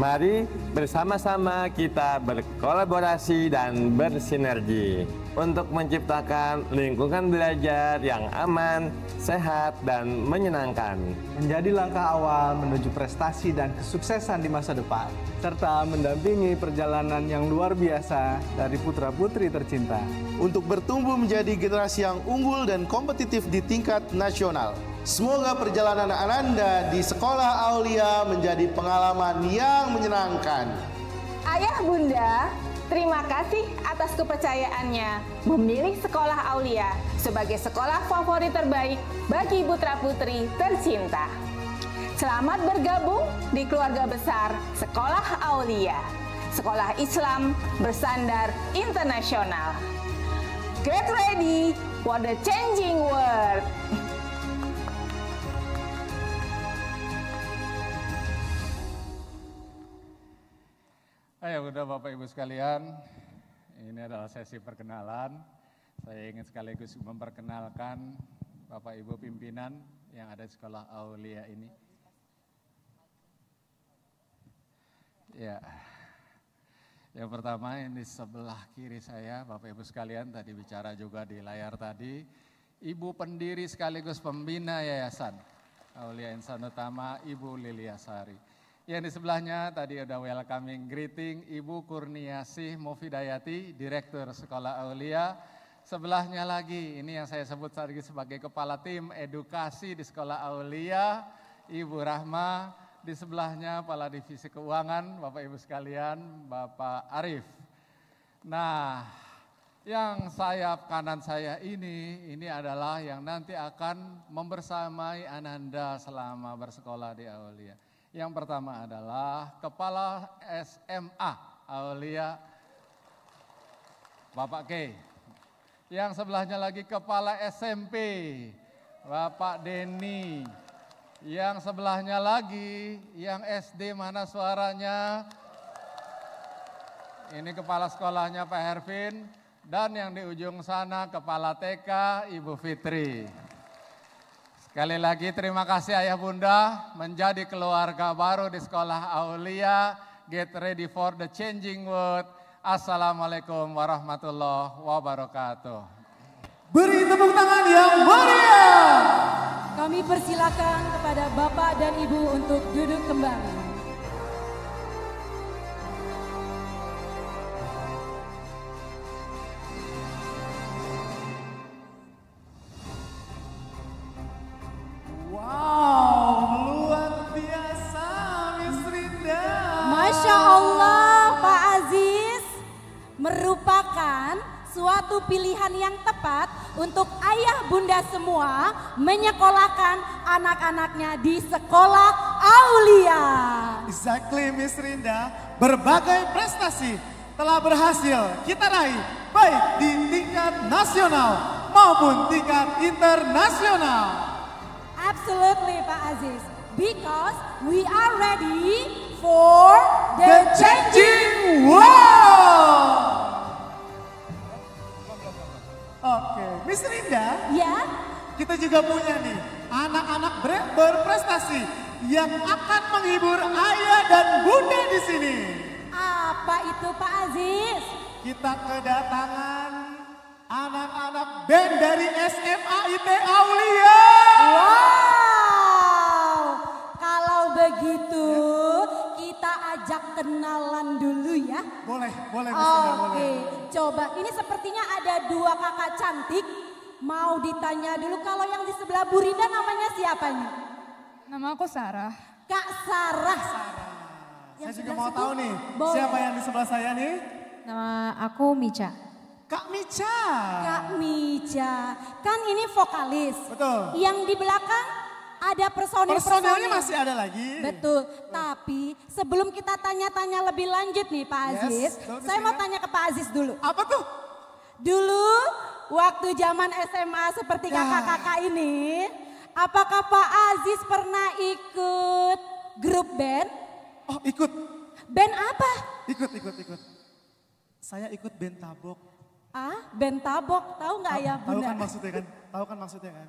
S11: Mari bersama-sama kita berkolaborasi dan bersinergi untuk menciptakan lingkungan belajar yang aman, sehat, dan menyenangkan.
S12: Menjadi langkah awal menuju prestasi dan kesuksesan di masa depan. Serta mendampingi perjalanan yang luar biasa dari putra-putri tercinta.
S13: Untuk bertumbuh menjadi generasi yang unggul dan kompetitif di tingkat nasional. Semoga perjalanan Ananda di Sekolah Aulia menjadi pengalaman yang menyenangkan.
S10: Ayah Bunda, terima kasih atas kepercayaannya memilih Sekolah Aulia sebagai sekolah favorit terbaik bagi putra-putri tercinta. Selamat bergabung di keluarga besar Sekolah Aulia, sekolah Islam bersandar internasional. Get ready for the changing world.
S9: Ayo udah Bapak Ibu sekalian, ini adalah sesi perkenalan. Saya ingin sekaligus memperkenalkan Bapak Ibu pimpinan yang ada di Sekolah Aulia ini. Ya, yang pertama ini sebelah kiri saya, Bapak Ibu sekalian tadi bicara juga di layar tadi. Ibu pendiri sekaligus pembina Yayasan Aulia Insan Utama, Ibu Liliasari. Yang di sebelahnya tadi ada welcoming greeting Ibu Kurniasih Mufidayati, Direktur Sekolah Aulia. Sebelahnya lagi, ini yang saya sebut lagi sebagai Kepala Tim Edukasi di Sekolah Aulia, Ibu Rahma. Di sebelahnya Kepala Divisi Keuangan, Bapak Ibu sekalian, Bapak Arif. Nah, yang sayap kanan saya ini adalah yang nanti akan membersamai Ananda selama bersekolah di Aulia. Yang pertama adalah Kepala SMA Aulia, Bapak K. Yang sebelahnya lagi Kepala SMP, Bapak Denny. Yang sebelahnya lagi, yang SD mana suaranya? Ini Kepala Sekolahnya Pak Hervin. Dan yang di ujung sana Kepala TK Ibu Fitri. Sekali lagi terima kasih Ayah Bunda menjadi keluarga baru di Sekolah Aulia. Get ready for the changing world. Assalamualaikum warahmatullahi wabarakatuh.
S4: Beri tepuk tangan yang meriah.
S5: Kami persilakan kepada Bapak dan Ibu untuk duduk kembali. Merupakan suatu pilihan yang tepat untuk ayah bunda semua menyekolahkan anak-anaknya di Sekolah Aulia.
S4: Exactly Miss Rinda, berbagai prestasi telah berhasil kita raih baik di tingkat nasional maupun tingkat internasional.
S5: Absolutely Pak Aziz, because we are ready for the changing world.
S4: Oke, Miss Rinda.
S5: Ya.
S4: Kita juga punya nih anak-anak berprestasi yang akan menghibur ayah dan bunda di sini.
S5: Apa itu Pak Aziz?
S4: Kita kedatangan anak-anak band dari SMA IT Aulia.
S5: Wow, kalau begitu kita ajak kenalan dulu ya.
S4: Boleh Miss Rinda, boleh.
S5: Oke, Coba, ini sepertinya ada dua kakak cantik. Mau ditanya dulu, kalau yang di sebelah Bu Rinda namanya siapa nih?
S14: Nama aku Sarah.
S5: Kak Sarah.
S4: Saya juga mau tahu nih, siapa yang di sebelah saya nih?
S14: Nama aku Mica.
S4: Kak Mica.
S5: Kak Mica, kan ini vokalis.
S4: Betul.
S5: Yang di belakang ada personil.
S4: Personilnya masih ada lagi.
S5: Betul, tapi sebelum kita tanya-tanya lebih lanjut nih Pak Aziz, saya mau tanya ke Pak Aziz dulu.
S4: Apa tuh?
S5: Dulu waktu zaman SMA seperti kakak-kakak ini, apakah Pak Aziz pernah ikut grup band?
S4: Oh ikut.
S5: Band apa?
S4: Ikut. Saya ikut band Tabok.
S5: Ah, band Tabok, tahu nggak ya Bunda?
S4: Tahu kan maksudnya kan?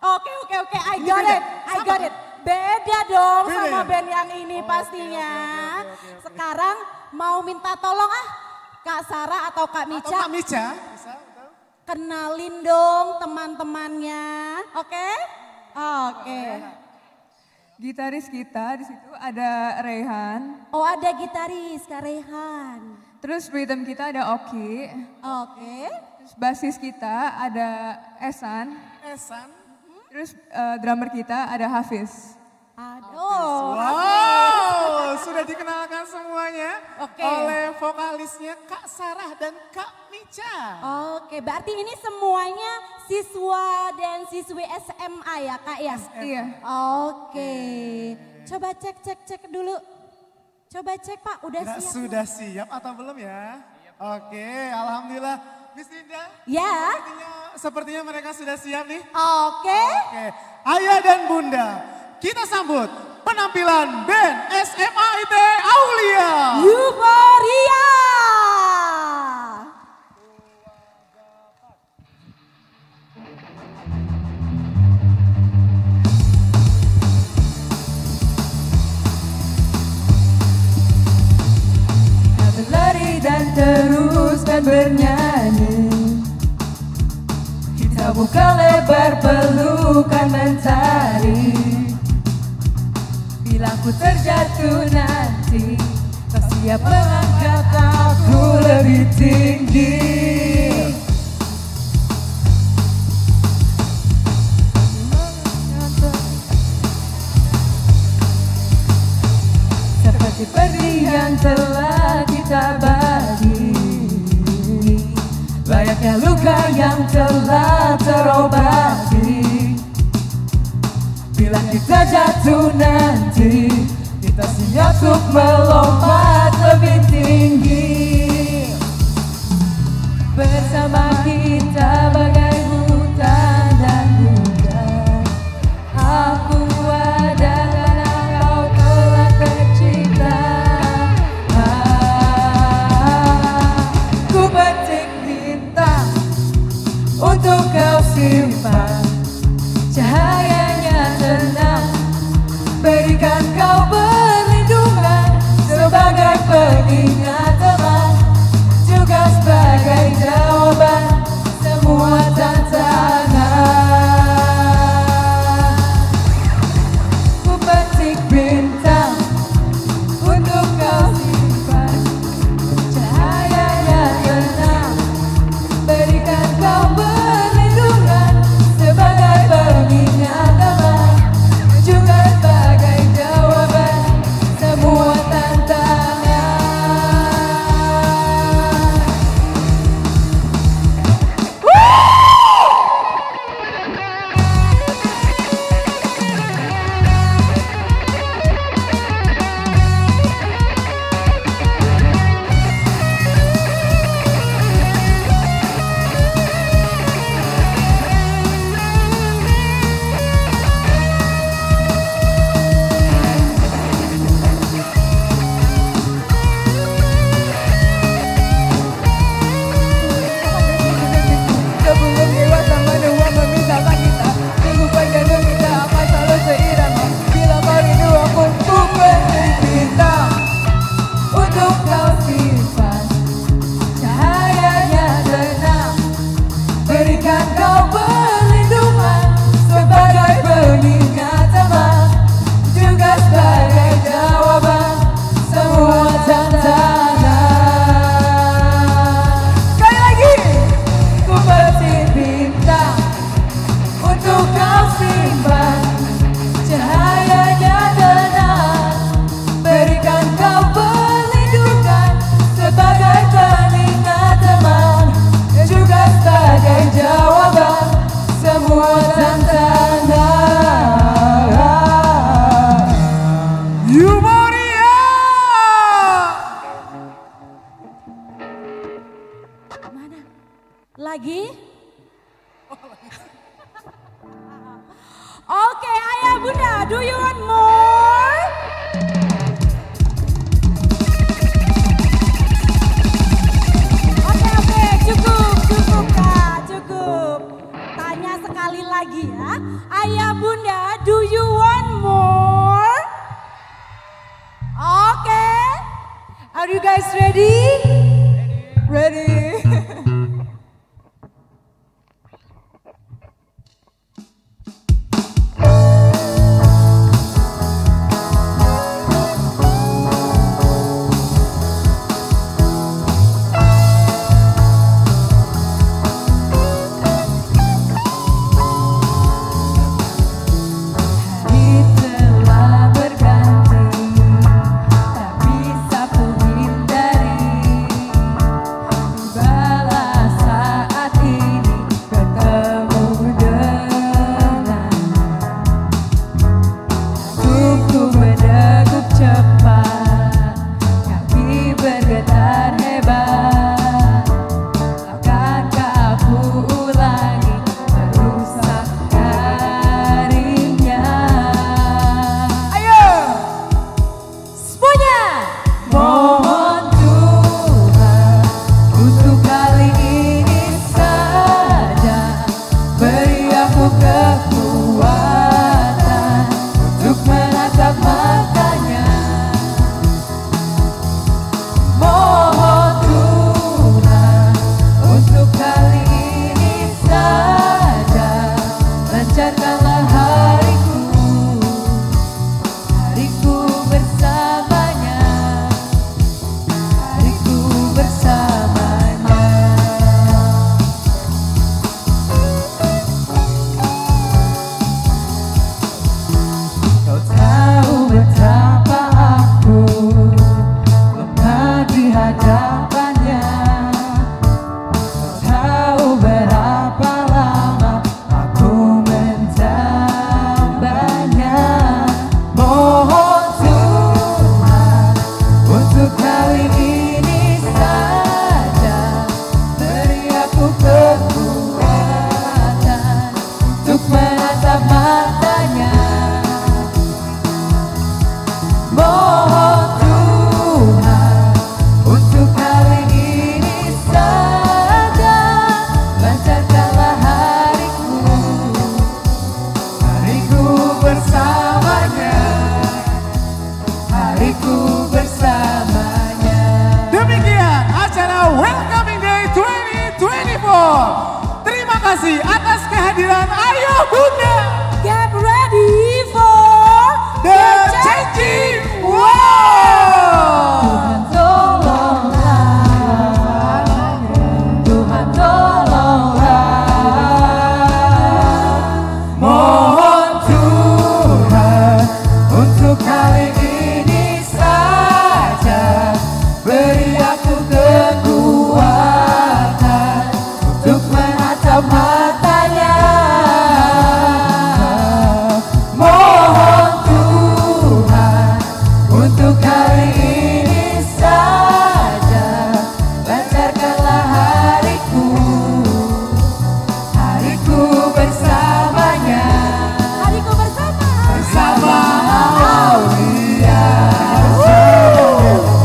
S5: Oke, I got it. Beda dong sama band yang ini pastinya.
S4: Oke.
S5: Sekarang mau minta tolong Kak Sarah atau Kak Mica.
S4: Atau Kak Mica.
S5: Kenalin dong teman-temannya, oke? Oke.
S14: Gitaris kita di situ ada Rehan.
S5: Oh ada gitaris Kak Rehan.
S14: Terus rhythm kita ada Oki.
S5: Oke.
S14: Terus basis kita ada Esan. Terus drummer kita ada Hafiz.
S5: Aduh.
S4: Wow, sudah dikenalkan semuanya
S5: Oke.
S4: oleh vokalisnya Kak Sarah dan Kak Mica.
S5: Oke, berarti ini semuanya siswa dan siswi SMA ya Kak ya?
S14: Iya.
S5: Oke, coba cek dulu. Coba cek Pak, udah siap?
S4: Sudah siap atau belum ya? Oke, alhamdulillah. Miss Linda?
S5: Ya.
S4: Sepertinya mereka sudah siap nih.
S5: Oke.
S4: Ayah dan Bunda, kita sambut penampilan band SMA IT Aulia.
S5: Euforia.
S14: Berlari dan teruskan bernyanyi. Kita buka lebar pelukan mencari. Bila ku terjatuh nanti, tak siap mengangkat aku lebih tinggi. Seperti perih yang telah kita bagi, layaknya luka yang telah terobati. Bila kita jatuh nanti, kita siap untuk melompat lebih tinggi. Bersama kita bagai hutan dan hujan. Aku ada karena kau telah tercipta. Ku petik bintang untuk kau simpan. Cahayanya tenang, berikan kau perlindungan sebagai pengingat teman, juga sebagai jawaban semua tantangan. Ku petik bintang untuk kau simpan. Cahayanya tenang, berikan kau perlindungan sebagai pengingat teman, juga sebagai jawaban semua tantangan. guys ready? Ready.
S4: kasih atas kehadiran Ayah Bunda.
S5: Get ready for
S4: the changing world.
S10: Tuhan tolonglah, Tuhan tolonglah.
S4: Mohon Tuhan untuk kali ini saja beri aku kekuatan untuk menatap matanya. Mohon Tuhan untuk kali ini saja lancarkanlah hariku, hariku bersamanya,
S5: hariku
S4: bersama Aulia.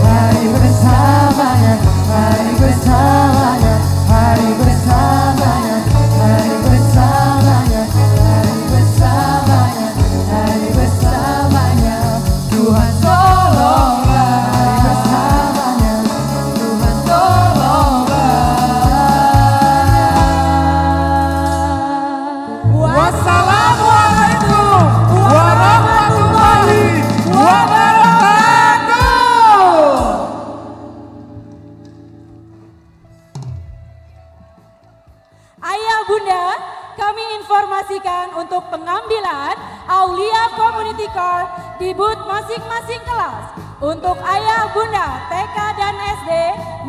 S4: Hari bersamanya, hari bersamanya, hari bersamanya, hari bersamanya, hari bersamanya, hari bersamanya. Tuhan tolonglah, hari bersamanya, Tuhan tolonglah. Wassalamualaikum warahmatullahi wabarakatuh.
S5: Ayah Bunda, kami informasikan untuk pengambilan Aulia Community Card di booth masing-masing kelas. Untuk Ayah Bunda TK dan SD,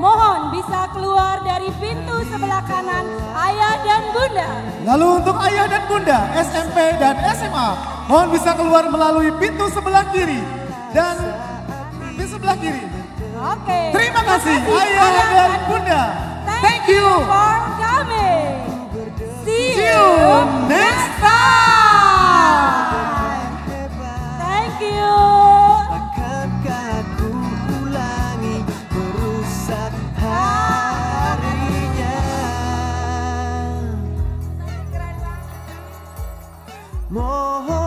S5: mohon bisa keluar dari pintu sebelah kanan Ayah dan Bunda.
S4: Lalu untuk Ayah dan Bunda SMP dan SMA, mohon bisa keluar melalui pintu sebelah kiri dan pintu sebelah kiri.
S5: Oke.
S4: Terima kasih Ayah dan Bunda.
S5: Thank you for coming. See you
S4: next time.
S5: Thank you.
S3: Akankah ku ulangi merusak harinya? Mohon